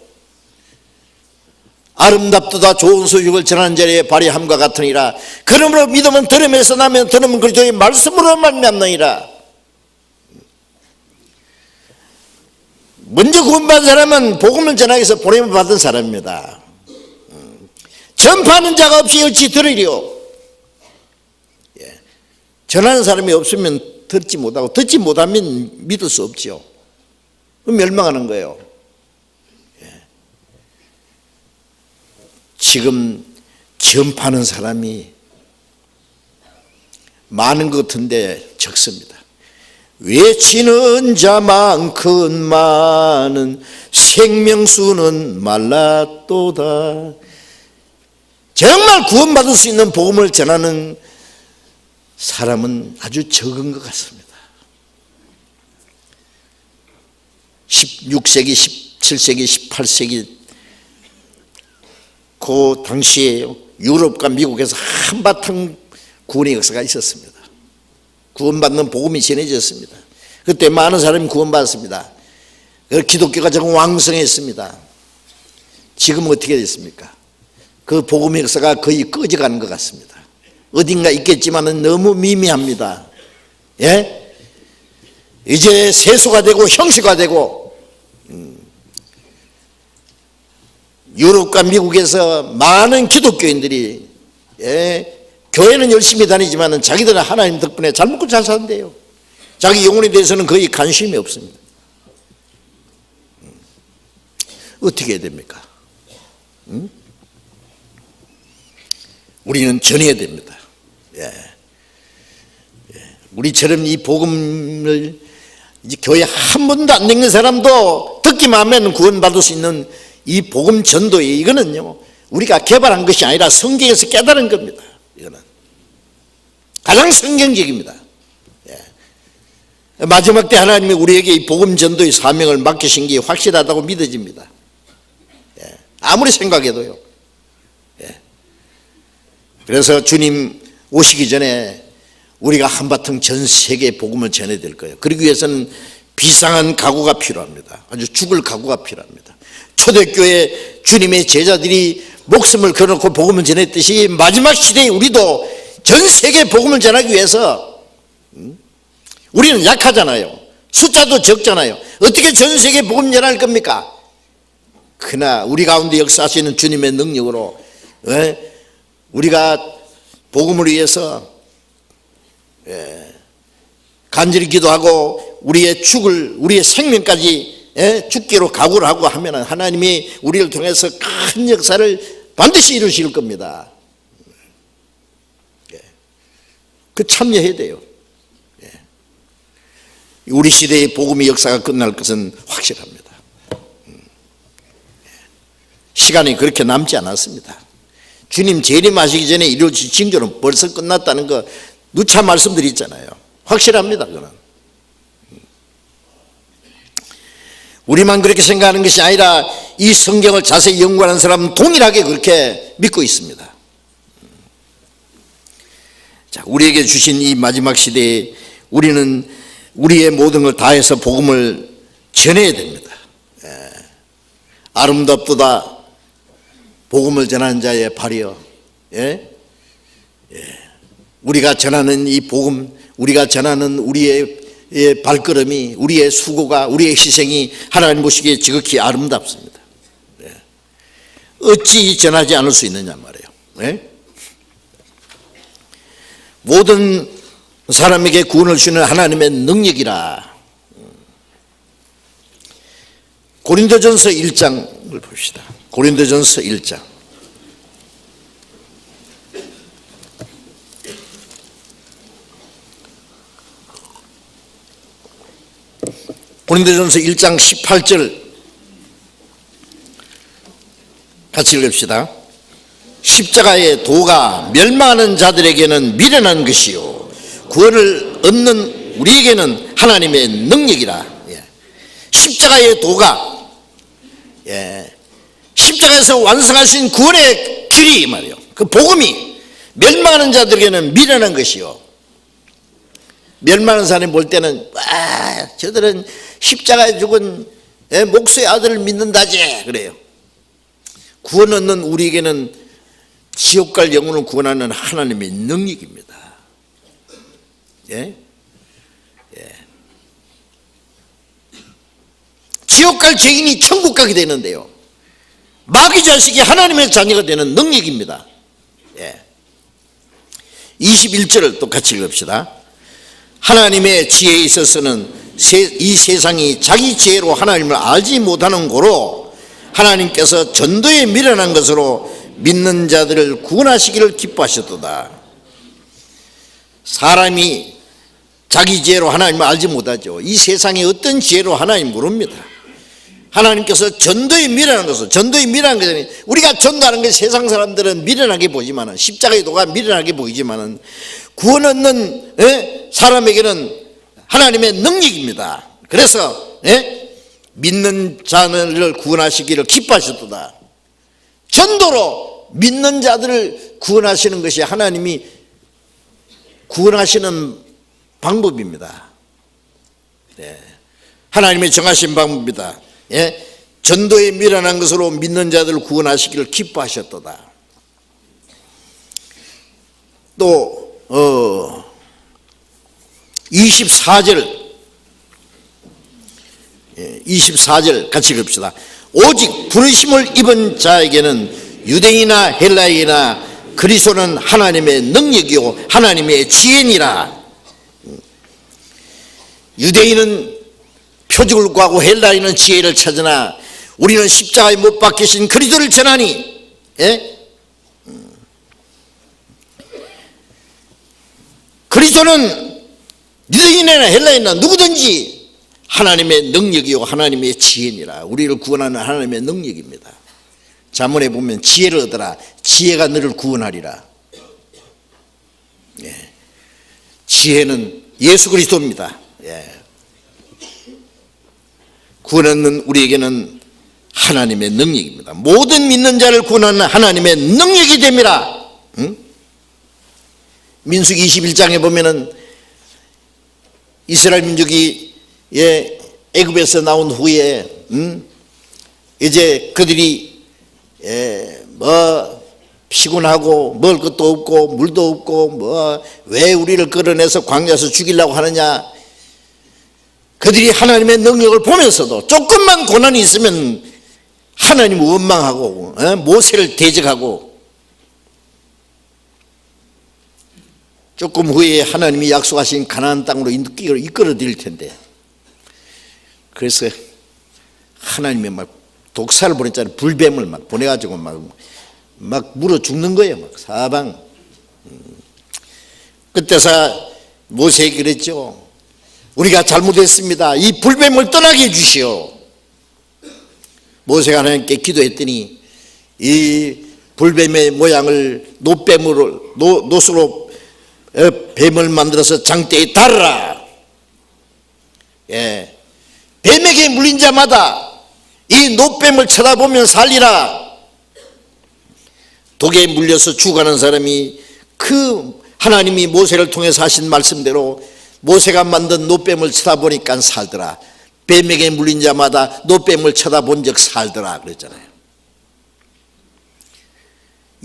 아름답도다 좋은 소식을 전하는 자리에 발휘함과 같으니라. 그러므로 믿음은 들음에서 나면 들음은 그리스도의 말씀으로 말미암느니라. 먼저 구원받은 사람은 복음을 전하기 위해서 보냄을 받은 사람입니다. 전파하는 자가 없이 어찌 들으리요. 예. 전하는 사람이 없으면 듣지 못하고 듣지 못하면 믿을 수 없죠. 멸망하는 거예요. 예. 지금 전파하는 사람이 많은 것 같은데 적습니다. 외치는 자만큼 생명수는 말랐도다. 정말 구원받을 수 있는 복음을 전하는 사람은 아주 적은 것 같습니다. 16세기, 17세기, 18세기 그 당시에 유럽과 미국에서 한바탕 구원의 역사가 있었습니다. 구원받는 복음이 전해졌습니다. 그때 많은 사람이 구원받았습니다. 기독교가 정말 왕성했습니다. 지금 어떻게 됐습니까? 그 복음의 역사가 거의 꺼져가는 것 같습니다. 어딘가 있겠지만 너무 미미합니다. 예? 이제 세수가 되고 형식화되고, 유럽과 미국에서 많은 기독교인들이, 예, 교회는 열심히 다니지만 자기들은 하나님 덕분에 잘 먹고 잘 산대요. 자기 영혼에 대해서는 거의 관심이 없습니다. 어떻게 해야 됩니까? 우리는 전해야 됩니다. 예. 우리처럼 이 복음을 이제 교회 한 번도 안 다닌 사람도 듣기만 하면 구원받을 수 있는 이 복음 전도에, 이거는요 우리가 개발한 것이 아니라 성경에서 깨달은 겁니다. 이거는 가장 성경적입니다. 예. 마지막 때 하나님이 우리에게 이 복음 전도의 사명을 맡기신 게 확실하다고 믿어집니다. 예. 아무리 생각해도요. 예. 그래서 주님 오시기 전에 우리가 한바탕 전 세계에 복음을 전해야 될 거예요. 그러기 위해서는 비상한 각오가 필요합니다. 아주 죽을 각오가 필요합니다. 초대교회 주님의 제자들이 목숨을 걸어놓고 복음을 전했듯이 마지막 시대에 우리도 전 세계에 복음을 전하기 위해서, 우리는 약하잖아요. 숫자도 적잖아요. 어떻게 전 세계에 복음 전할 겁니까? 그러나 우리 가운데 역사하시는 주님의 능력으로, 우리가 복음을 위해서 간절히 기도하고 우리의 생명까지 죽기로 각오를 하고 하면 하나님이 우리를 통해서 큰 역사를 반드시 이루실 겁니다. 그 참여해야 돼요. 우리 시대의 복음의 역사가 끝날 것은 확실합니다. 시간이 그렇게 남지 않았습니다. 주님 재림하시기 전에 이루어질 징조는 벌써 끝났다는 거 누차 말씀드렸잖아요. 확실합니다. 그건 우리만 그렇게 생각하는 것이 아니라 이 성경을 자세히 연구하는 사람은 동일하게 그렇게 믿고 있습니다. 자, 우리에게 주신 이 마지막 시대에 우리는 우리의 모든 걸 다해서 복음을 전해야 됩니다. 아름답도다 복음을 전하는 자의 발이여. 우리가 전하는 이 복음, 우리가 전하는 우리의 발걸음이, 우리의 수고가, 우리의 희생이 하나님 보시기에 지극히 아름답습니다. 어찌 전하지 않을 수 있느냐 말이에요. 모든 사람에게 구원을 주는 하나님의 능력이라. 고린도전서 1장을 봅시다. 고린도전서 1장. 고린도전서 1장 18절 같이 읽읍시다. 십자가의 도가 멸망하는 자들에게는 미련한 것이요 구원을 얻는 우리에게는 하나님의 능력이라. 십자가의 도가, 십자가에서 완성하신 구원의 길이 말이에요. 그 복음이 멸망하는 자들에게는 미련한 것이요. 멸망하는 사람이 볼 때는 저들은 십자가에 죽은 목수의 아들을 믿는다지 그래요. 구원 얻는 우리에게는 지옥 갈 영혼을 구원하는 하나님의 능력입니다. 지옥 갈 죄인이 천국 가게 되는데요, 마귀 자식이 하나님의 자녀가 되는 능력입니다. 21절을 또 같이 읽읍시다. 하나님의 지혜에 있어서는 이 세상이 자기 지혜로 하나님을 알지 못하는 고로 하나님께서 전도에 미련한 것으로 믿는 자들을 구원하시기를 기뻐하셨도다. 사람이 자기 지혜로 하나님을 알지 못하죠. 이 세상이 어떤 지혜로 하나님 모릅니다. 하나님께서 전도에 미련한 것을, 전도에 미련한 것은 우리가 전도하는 게 세상 사람들은 미련하게 보지만은, 십자가의 도가 미련하게 보이지만은 구원 얻는 사람에게는 하나님의 능력입니다. 그래서 믿는 자를 구원하시기를 기뻐하셨도다. 전도로 믿는 자들을 구원하시는 것이 하나님이 구원하시는 방법입니다. 하나님의 정하신 방법이다. 예? 전도에 미련한 것으로 믿는 자들을 구원하시기를 기뻐하셨도다. 또 24절 같이 읽읍시다. 오직 부르심을 입은 자에게는 유대인이나 헬라인이나 그리스도는 하나님의 능력이요 하나님의 지혜니라. 유대인은 표적을 구하고 헬라인은 지혜를 찾으나 우리는 십자가에 못 박히신 그리스도를 전하니, 예? 그리스도는 유대인이나 헬라인이나 누구든지 하나님의 능력이요 하나님의 지혜니라. 우리를 구원하는 하나님의 능력입니다. 잠언에 보면 지혜를 얻어라. 지혜가 너를 구원하리라. 예. 지혜는 예수 그리스도입니다. 예. 구원하는 우리에게는 하나님의 능력입니다. 모든 믿는 자를 구원하는 하나님의 능력이 됩니다. 응? 민수기 21장에 보면은 이스라엘 민족이 애굽에서 나온 후에 이제 그들이 피곤하고 먹을 것도 없고 물도 없고 왜 우리를 끌어내서 광야에서 죽이려고 하느냐. 그들이 하나님의 능력을 보면서도 조금만 고난이 있으면 하나님을 원망하고 모세를 대적하고, 조금 후에 하나님이 약속하신 가나안 땅으로 이끌어 드릴 텐데, 그래서 하나님이 막 독사를 보냈잖아요. 불뱀을 막 보내가지고 막 물어 죽는 거예요. 막 사방. 그때서 모세에게 그랬죠. 우리가 잘못했습니다. 이 불뱀을 떠나게 해주시오. 모세가 하나님께 기도했더니 이 불뱀의 모양을 노수로 뱀을 만들어서 장대에 달으라. 예. 뱀에게 물린 자마다 이 노뱀을 쳐다보면 살리라. 독에 물려서 죽어가는 사람이 그 하나님이 모세를 통해서 하신 말씀대로 모세가 만든 노뱀을 쳐다보니까 살더라. 뱀에게 물린 자마다 노뱀을 쳐다본 적 살더라 그랬잖아요.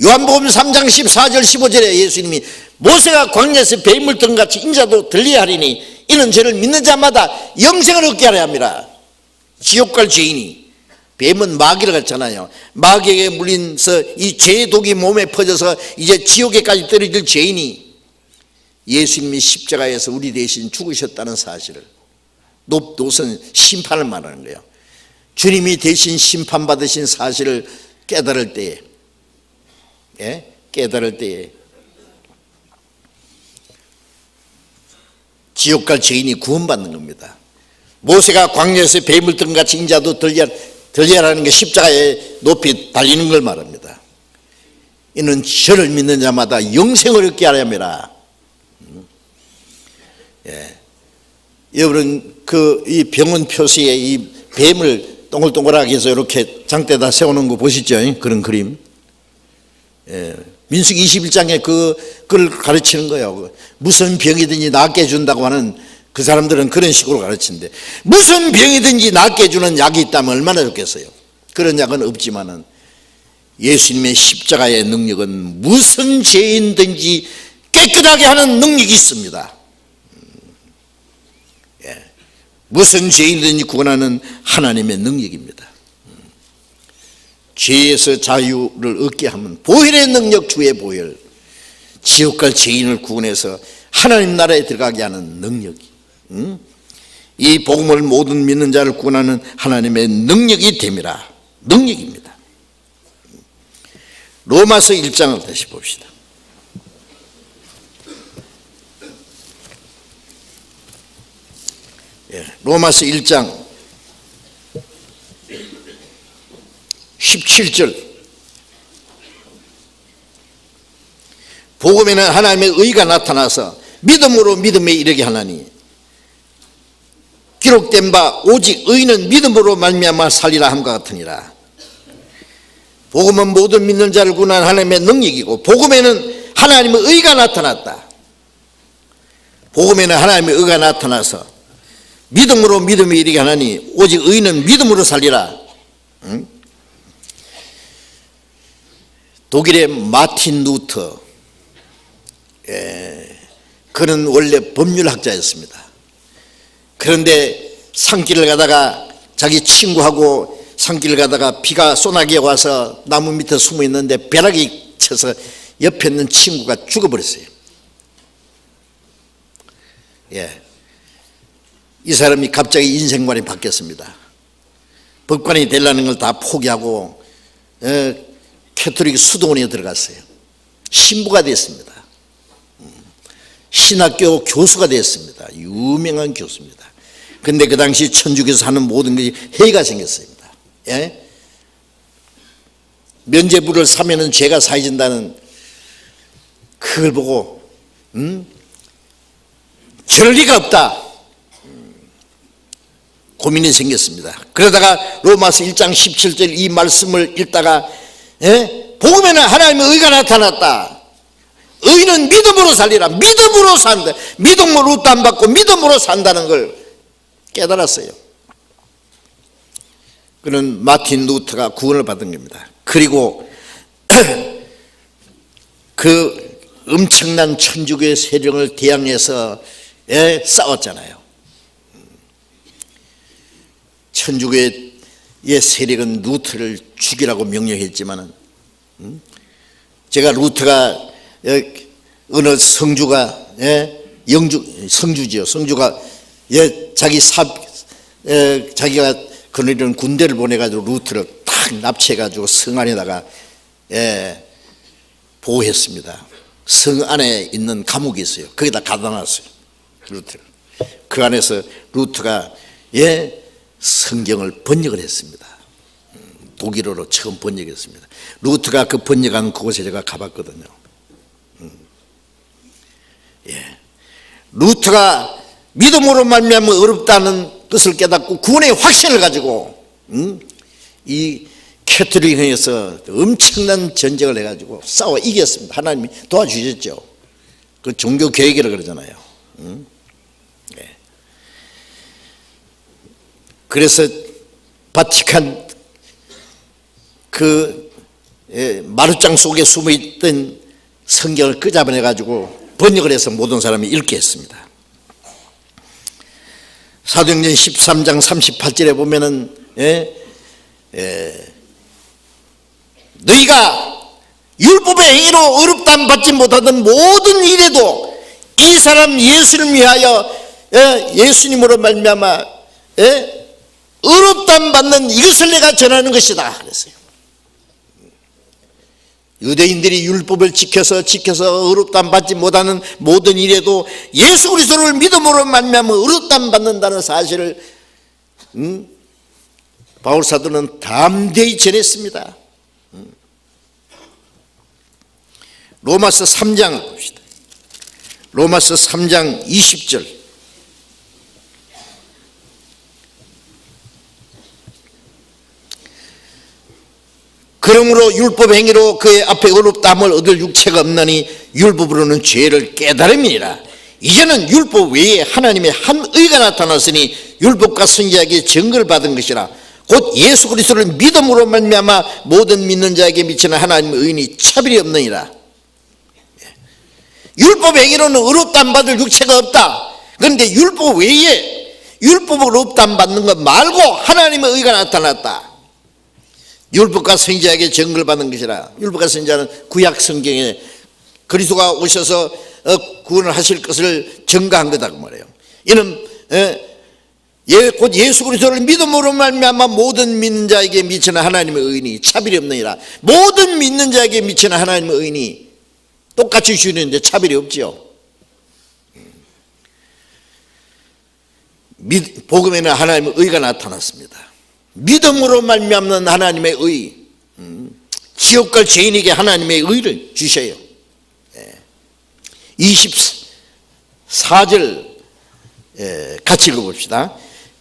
요한복음 3장 14절 15절에 예수님이 모세가 광야에서 뱀을 든 같이 인자도 들리게 하리니 이는 저를 믿는 자마다 영생을 얻게 하려 함이라. 지옥 갈 죄인이, 뱀은 마귀를 갔잖아요. 마귀에게 물린서 이 죄의 독이 몸에 퍼져서 이제 지옥에까지 떨어질 죄인이 예수님이 십자가에서 우리 대신 죽으셨다는 사실을, 노선 심판을 말하는 거예요. 주님이 대신 심판받으신 사실을 깨달을 때에, 지옥 갈 죄인이 구원받는 겁니다. 모세가 광야에서 뱀을 든 같이 인자도 들려라는 게 십자가에 높이 달리는 걸 말합니다. 이는 저를 믿는 자마다 영생을 얻게 하려 함이라. 여러분 이 병원 표시에 이 뱀을 동글동글하게 해서 이렇게 장대에다 세우는 거 보시죠? 그런 그림. 민수기 21장에 그걸 가르치는 거예요. 무슨 병이든지 낫게 해준다고 하는, 그 사람들은 그런 식으로 가르치는데, 무슨 병이든지 낫게 해주는 약이 있다면 얼마나 좋겠어요. 그런 약은 없지만은 예수님의 십자가의 능력은 무슨 죄인든지 깨끗하게 하는 능력이 있습니다. 무슨 죄인든지 구원하는 하나님의 능력입니다. 죄에서 자유를 얻게 하면 보혈의 능력, 주의 보혈, 지옥 갈 죄인을 구원해서 하나님 나라에 들어가게 하는 능력이, 이 복음을 모든 믿는 자를 구원하는 하나님의 능력이 됨이라. 능력입니다. 로마서 1장을 다시 봅시다. 로마서 1장 17절. 복음에는 하나님의 의가 나타나서 믿음으로 믿음에 이르게 하나니 기록된 바 오직 의인은 믿음으로 말미암아 살리라 함과 같으니라. 복음은 모든 믿는 자를 구원하는 하나님의 능력이고, 복음에는 하나님의 의가 나타났다. 복음에는 하나님의 의가 나타나서 믿음으로 믿음에 이르게 하나니 오직 의인은 믿음으로 살리라. 응? 독일의 마틴 루터, 그는 원래 법률학자였습니다. 그런데 산길을 가다가 자기 친구하고 산길을 가다가 비가 소나기가 와서 나무 밑에 숨어 있는데 벼락이 쳐서 옆에 있는 친구가 죽어버렸어요. 이 사람이 갑자기 인생관이 바뀌었습니다. 법관이 되려는 걸 다 포기하고 캐톨릭 수도원에 들어갔어요. 신부가 됐습니다. 신학교 교수가 됐습니다. 유명한 교수입니다. 그런데 그 당시 천주교에서 하는 모든 것이 해이가 생겼습니다. 면죄부를 사면은 죄가 사해진다는 그걸 보고 저럴 리가 없다 고민이 생겼습니다. 그러다가 로마서 1장 17절 이 말씀을 읽다가 복음에는 하나님의 의가 나타났다. 의인은 믿음으로 살리라. 믿음으로 산다. 믿음으로 롯도 안 받고 믿음으로 산다는 걸 깨달았어요. 그는 마틴 루터가 구원을 받은 겁니다. 그리고 그 엄청난 천주교의 세력을 대항해서 싸웠잖아요. 천주교의 세력은 루터를 죽이라고 명령했지만은 제가 루터가 어느 성주가 성주지요. 성주가 자기가 그런 군대를 보내가지고 루터를 탁 납치해가지고 성 안에다가 보호했습니다. 성 안에 있는 감옥이 있어요. 거기다 가둬 놨어요. 루터를. 그 안에서 루터가 성경을 번역을 했습니다. 독일어로 처음 번역했습니다. 루터가 그 번역한 그곳에 제가 가봤거든요. 루터가 믿음으로 말미암아 어렵다는 것을 깨닫고 구원의 확신을 가지고 이 캐톨릭에서 엄청난 전쟁을 해가지고 싸워 이겼습니다. 하나님이 도와주셨죠. 그 종교 계획이라 그러잖아요. 그래서 바티칸 그 마루장 속에 숨어있던 성경을 끄잡아내가지고 번역을 해서 모든 사람이 읽게 했습니다. 사도행전 13장 38절에 보면은 너희가 율법의 행위로 어렵담 받지 못하던 모든 일에도 이 사람 예수를 위하여 예수님으로 말미암아 어렵담 받는 이것을 내가 전하는 것이다 그랬어요. 유대인들이 율법을 지켜서 어렵담 받지 못하는 모든 일에도 예수 그리스도를 믿음으로 말미암아 어렵담 받는다는 사실을 바울 사도는 담대히 전했습니다. 로마서 3장 봅시다. 로마서 3장 20절. 그러므로 율법 행위로 그의 앞에 어렵다함을 얻을 육체가 없나니 율법으로는 죄를 깨달음이니라. 이제는 율법 외에 하나님의 한 의가 나타났으니 율법과 선지자에게 증거를 받은 것이라. 곧 예수 그리스도를 믿음으로 말미암아 모든 믿는 자에게 미치는 하나님의 의인이 차별이 없느니라. 율법 행위로는 어렵담 받을 육체가 없다. 그런데 율법 외에 율법으로 어렵담 받는 것 말고 하나님의 의가 나타났다. 율법과 선지자에게 증거를 받는 것이라. 율법과 선지자는 구약 성경에 그리스도가 오셔서 구원을 하실 것을 증거한 거다 그 말이에요. 이는 곧 예수 그리스도를 믿음으로 말미암아 모든 믿는 자에게 미치는 하나님의 의인이 차별이 없느니라. 모든 믿는 자에게 미치는 하나님의 의인이 똑같이 주시는데 차별이 없지요. 복음에는 하나님의 의가 나타났습니다. 믿음으로 말미암는 하나님의 의, 지옥 갈 죄인에게 하나님의 의를 주셔요. 24절 같이 읽어봅시다.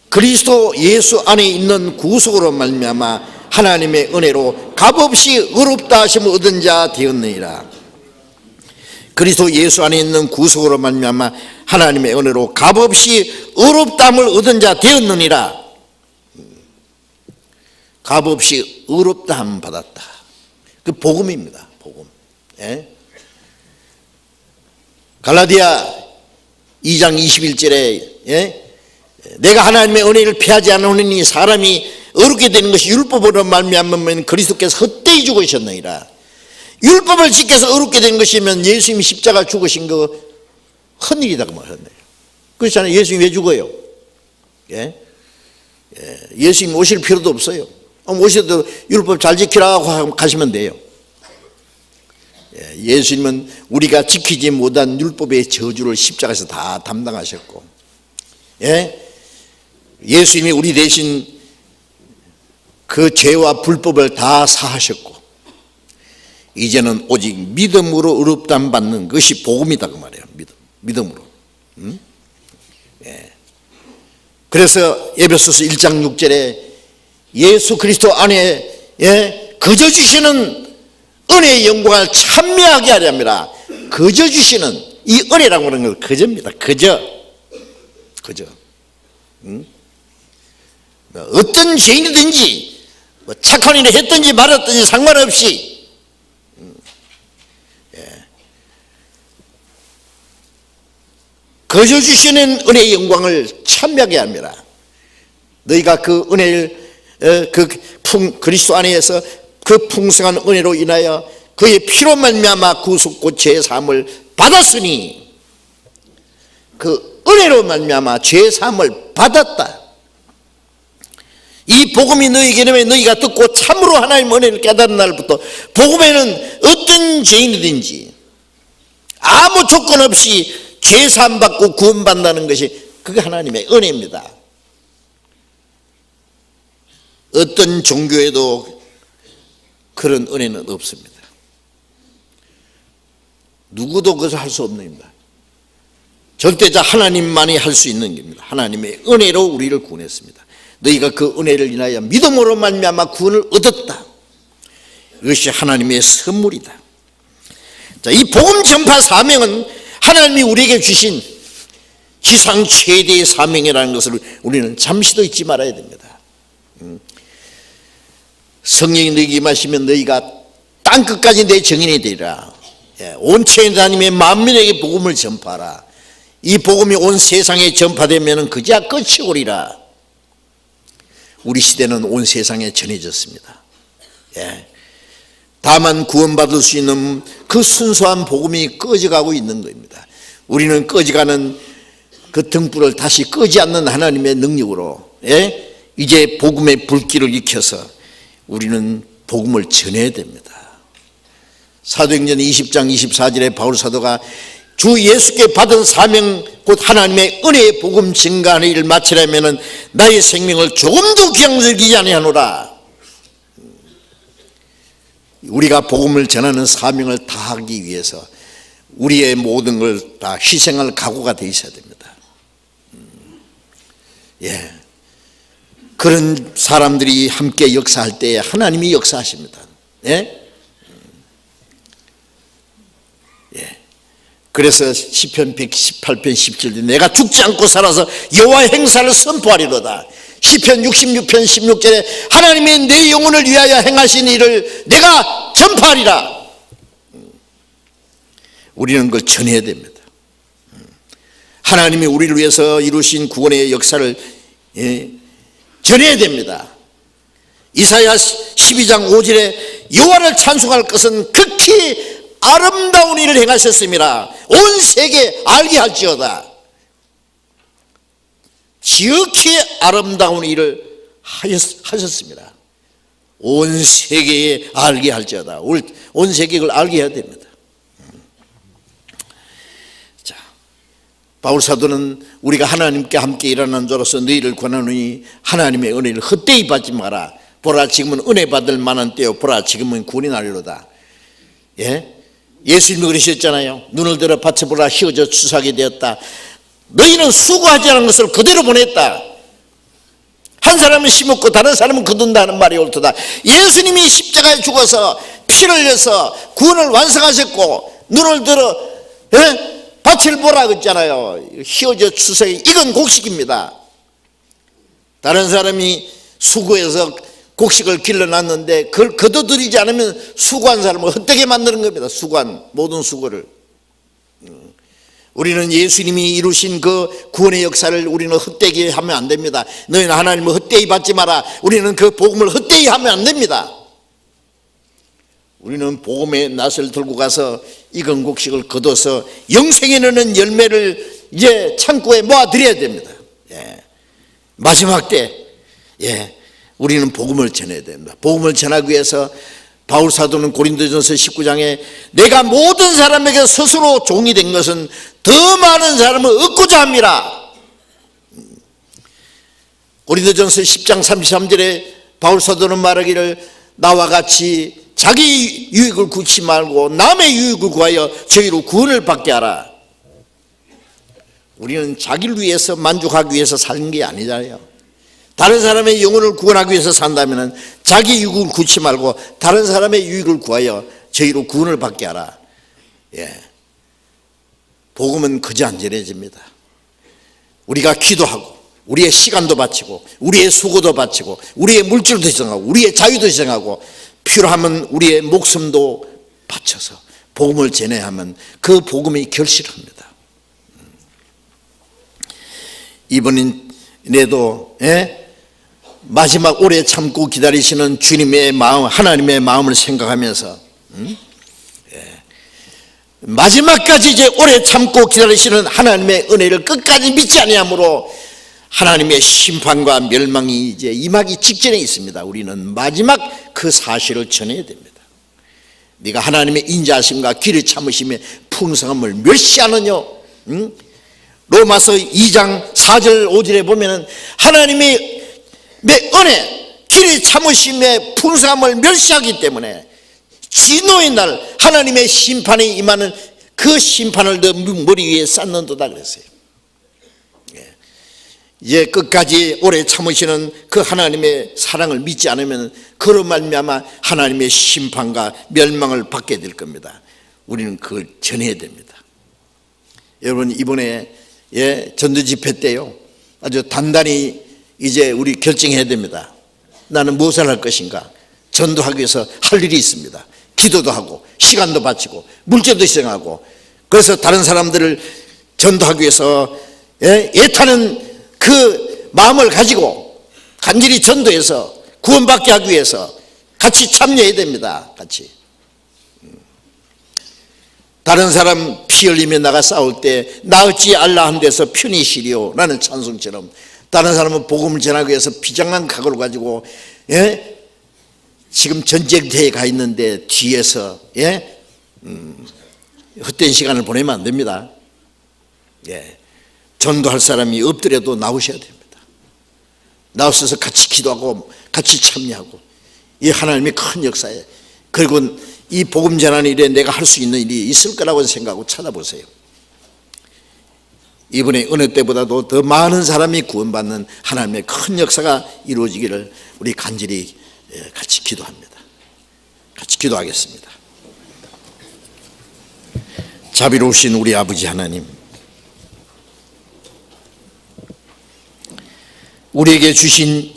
그리스도 예수 안에 있는 구속으로 말미암아 하나님의 은혜로 값없이 의롭다 하심을 얻은 자 되었느니라. 그리스도 예수 안에 있는 구속으로 말미암아 하나님의 은혜로 값없이 의롭다함을 얻은 자 되었느니라. 값없이 의롭다함 받았다. 그 복음입니다. 복음. 예? 갈라디아 2장 21절에 예? 내가 하나님의 은혜를 피하지 않으니 사람이 어렵게 되는 것이 율법으로 말미암으면 그리스도께서 헛되이 죽으셨느니라. 율법을 지켜서 어렵게 된 것이면 예수님이 십자가 죽으신 거 헛일이다 그 말이에요. 그렇잖아요. 예수님이 왜 죽어요? 예? 예수님 오실 필요도 없어요. 오셔도 율법 잘 지키라고 가시면 돼요. 예수님은 우리가 지키지 못한 율법의 저주를 십자가에서 다 담당하셨고, 예수님이 우리 대신 그 죄와 불법을 다 사하셨고, 이제는 오직 믿음으로 의롭다함 받는 것이 복음이다 그 말이에요. 믿음으로. 그래서 에베소서 1장 6절에 예수 그리스도 안에 거저 주시는 은혜의 영광을 찬미하게 하렵니다. 거저 주시는 이 은혜라고 하는 건 거저입니다. 거저. 어떤 죄인이든지 착한 일을 했든지 말았든지 상관없이 거저 주시는 은혜의 영광을 찬미하게 합니다. 너희가 그 은혜를 그리스도 안에서 그 풍성한 은혜로 인하여 그의 피로 말미암아 구속고 죄 사함을 받았으니, 그 은혜로 말미암아 죄 사함을 받았다. 이 복음이 너희에게 되면 너희가 듣고 참으로 하나님의 은혜를 깨달은 날부터 복음에는 어떤 죄인이든지 아무 조건 없이 죄 사함 받고 구원받는다는 것이 그게 하나님의 은혜입니다. 어떤 종교에도 그런 은혜는 없습니다. 누구도 그것을 할 수 없는 겁니다. 절대자 하나님만이 할 수 있는 겁니다. 하나님의 은혜로 우리를 구원했습니다. 너희가 그 은혜를 인하여 믿음으로 말미암아 구원을 얻었다. 이것이 하나님의 선물이다. 자, 이 복음 전파 사명은 하나님이 우리에게 주신 지상 최대의 사명이라는 것을 우리는 잠시도 잊지 말아야 됩니다. 성령이 너희에게 임하시면 너희가 땅끝까지 내 증인이 되리라. 온 천하 다니며 만민에게 복음을 전파하라. 이 복음이 온 세상에 전파되면 그제야 끝이 오리라. 우리 시대는 온 세상에 전해졌습니다. 다만 구원받을 수 있는 그 순수한 복음이 꺼져가고 있는 겁니다. 우리는 꺼져가는 그 등불을 다시 끄지 않는 하나님의 능력으로 이제 복음의 불길을 익혀서 우리는 복음을 전해야 됩니다. 사도행전 20장 24절에 바울 사도가 주 예수께 받은 사명 곧 하나님의 은혜의 복음 증가하는 일을 마치려면 나의 생명을 조금도 귀양여기지 아니하노라. 우리가 복음을 전하는 사명을 다하기 위해서 우리의 모든 걸 다 희생할 각오가 되어 있어야 됩니다. 그런 사람들이 함께 역사할 때에 하나님이 역사하십니다. 그래서 시편 118편 17절 내가 죽지 않고 살아서 여호와의 행사를 선포하리로다. 시편 66편 16절에 하나님의 내 영혼을 위하여 행하신 일을 내가 전파하리라. 우리는 그걸 전해야 됩니다. 하나님이 우리를 위해서 이루신 구원의 역사를 전해야 됩니다. 이사야 12장 5절에 여호와를 찬송할 것은 극히 아름다운 일을 행하셨습니다. 온 세계 알게 할지어다. 지극히 아름다운 일을 하셨습니다. 온 세계에 알게 할지어다. 온 세계에 그걸 알게 해야 됩니다. 자, 바울 사도는 우리가 하나님께 함께 일하는 자로서 너희를 권하노니 하나님의 은혜를 헛되이 받지 마라. 보라 지금은 은혜 받을 만한 때요 보라 지금은 구원이 나리로다. 예수님이 그러셨잖아요. 눈을 들어 밭에 보라 휘어져 추수하게 되었다. 너희는 수고하지 않은 것을 그대로 보냈다. 한 사람은 심었고 다른 사람은 거둔다는 말이 옳도다. 예수님이 십자가에 죽어서 피를 흘려서 구원을 완성하셨고 눈을 들어 밭을 보라 그랬잖아요. 휘어져 추석에 익은 곡식입니다. 다른 사람이 수고해서 곡식을 길러놨는데 그걸 거둬들이지 않으면 수고한 사람을 헛되게 만드는 겁니다. 모든 수고를. 우리는 예수님이 이루신 그 구원의 역사를 우리는 헛되게 하면 안 됩니다. 너희는 하나님을 헛되이 받지 마라. 우리는 그 복음을 헛되이 하면 안 됩니다. 우리는 복음의 낫을 들고 가서 익은 곡식을 거둬서 영생에 이르는 열매를 이제 창고에 모아드려야 됩니다. 마지막 때 우리는 복음을 전해야 됩니다. 복음을 전하기 위해서 바울 사도는 고린도전서 19장에 내가 모든 사람에게 스스로 종이 된 것은 더 많은 사람을 얻고자 함이라. 고린도전서 10장 33절에 바울 사도는 말하기를 나와 같이 자기 유익을 구치 말고 남의 유익을 구하여 저희로 구원을 받게 하라. 우리는 자기를 위해서 만족하기 위해서 사는 게 아니잖아요. 다른 사람의 영혼을 구원하기 위해서 산다면 자기 유익을 구치 말고 다른 사람의 유익을 구하여 저희로 구원을 받게 하라. 복음은 그저 안 전해집니다. 우리가 기도하고 우리의 시간도 바치고 우리의 수고도 바치고 우리의 물질도 희생하고 우리의 자유도 희생하고 필요하면 우리의 목숨도 바쳐서 복음을 전해야 하면 그 복음이 결실합니다. 이번에도 마지막 오래 참고 기다리시는 주님의 마음, 하나님의 마음을 생각하면서 마지막까지 이제 오래 참고 기다리시는 하나님의 은혜를 끝까지 믿지 아니하므로 하나님의 심판과 멸망이 이제 임하기 직전에 있습니다. 우리는 마지막 그 사실을 전해야 됩니다. 네가 하나님의 인자하심과 길을 참으심의 풍성함을 멸시하느냐? 로마서 2장 4절 5절에 보면은 하나님의 은혜, 길의 참으심의 풍성함을 멸시하기 때문에 진노의 날 하나님의 심판이 임하는 그 심판을 너 머리 위에 쌓는도다 그랬어요. 이제 끝까지 오래 참으시는 그 하나님의 사랑을 믿지 않으면 그로 말미암아 하나님의 심판과 멸망을 받게 될 겁니다. 우리는 그걸 전해야 됩니다. 여러분 이번에 전도 집회 때요 아주 단단히 이제 우리 결정해야 됩니다. 나는 무엇을 할 것인가? 전도하기 위해서 할 일이 있습니다. 기도도 하고 시간도 바치고 물질도 희생하고 그래서 다른 사람들을 전도하기 위해서 애타는 그 마음을 가지고 간절히 전도해서 구원받게 하기 위해서 같이 참여해야 됩니다. 같이. 다른 사람 피 흘리며 나가 싸울 때 나 어찌 알라 한 데서 편히 쉬리오 라는 찬송처럼 다른 사람은 복음을 전하기 위해서 비장한 각오를 가지고 지금 전쟁터에 가 있는데 뒤에서 헛된 시간을 보내면 안 됩니다. 전도할 사람이 없더라도 나오셔야 됩니다. 나오셔서 같이 기도하고 같이 참여하고 이 하나님의 큰 역사에 그리고 이 복음 전하는 일에 내가 할 수 있는 일이 있을 거라고 생각하고 찾아보세요. 이번에 어느 때보다도 더 많은 사람이 구원받는 하나님의 큰 역사가 이루어지기를 우리 간절히 같이 기도합니다. 같이 기도하겠습니다. 자비로우신 우리 아버지 하나님, 우리에게 주신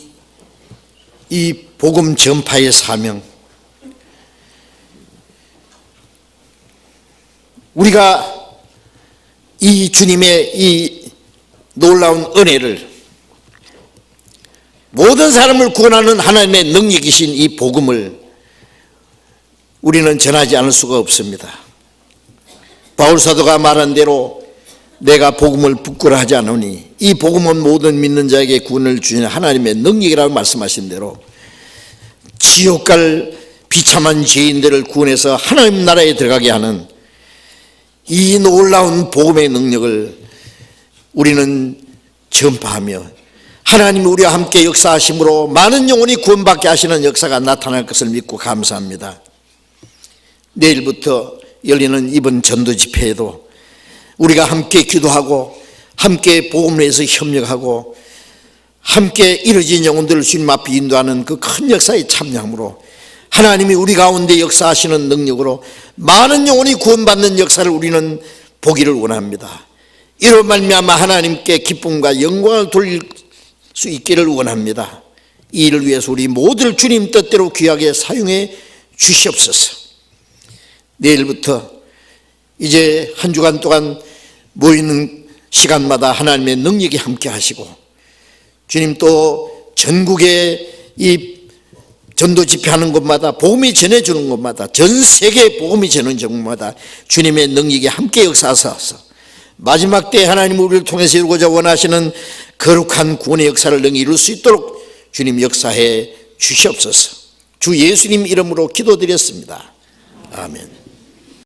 이 복음 전파의 사명, 우리가 이 주님의 이 놀라운 은혜를 모든 사람을 구원하는 하나님의 능력이신 이 복음을 우리는 전하지 않을 수가 없습니다. 바울 사도가 말한 대로 내가 복음을 부끄러워하지 않으니 이 복음은 모든 믿는 자에게 구원을 주시는 하나님의 능력이라고 말씀하신 대로 지옥 갈 비참한 죄인들을 구원해서 하나님 나라에 들어가게 하는 이 놀라운 복음의 능력을 우리는 전파하며 하나님이 우리와 함께 역사하심으로 많은 영혼이 구원받게 하시는 역사가 나타날 것을 믿고 감사합니다. 내일부터 열리는 이번 전도 집회에도 우리가 함께 기도하고 함께 복음을 위해서 협력하고 함께 이루어진 영혼들을 주님 앞에 인도하는 그 큰 역사에 참여함으로 하나님이 우리 가운데 역사하시는 능력으로 많은 영혼이 구원받는 역사를 우리는 보기를 원합니다. 이로 말미암아 하나님께 기쁨과 영광을 돌릴 수 있기를 원합니다. 이 일을 위해서 우리 모두를 주님 뜻대로 귀하게 사용해 주시옵소서. 내일부터 이제 한 주간 동안 모이는 시간마다 하나님의 능력이 함께 하시고, 주님 또 전국에 이 전도 집회하는 곳마다, 복음이 전해주는 곳마다, 전 세계에 복음이 전해주는 곳마다 주님의 능력이 함께 역사하셔서 마지막 때 하나님 우리를 통해서 이루고자 원하시는 거룩한 구원의 역사를 능히 이룰 수 있도록 주님 역사해 주시옵소서. 주 예수님 이름으로 기도드렸습니다. 아멘.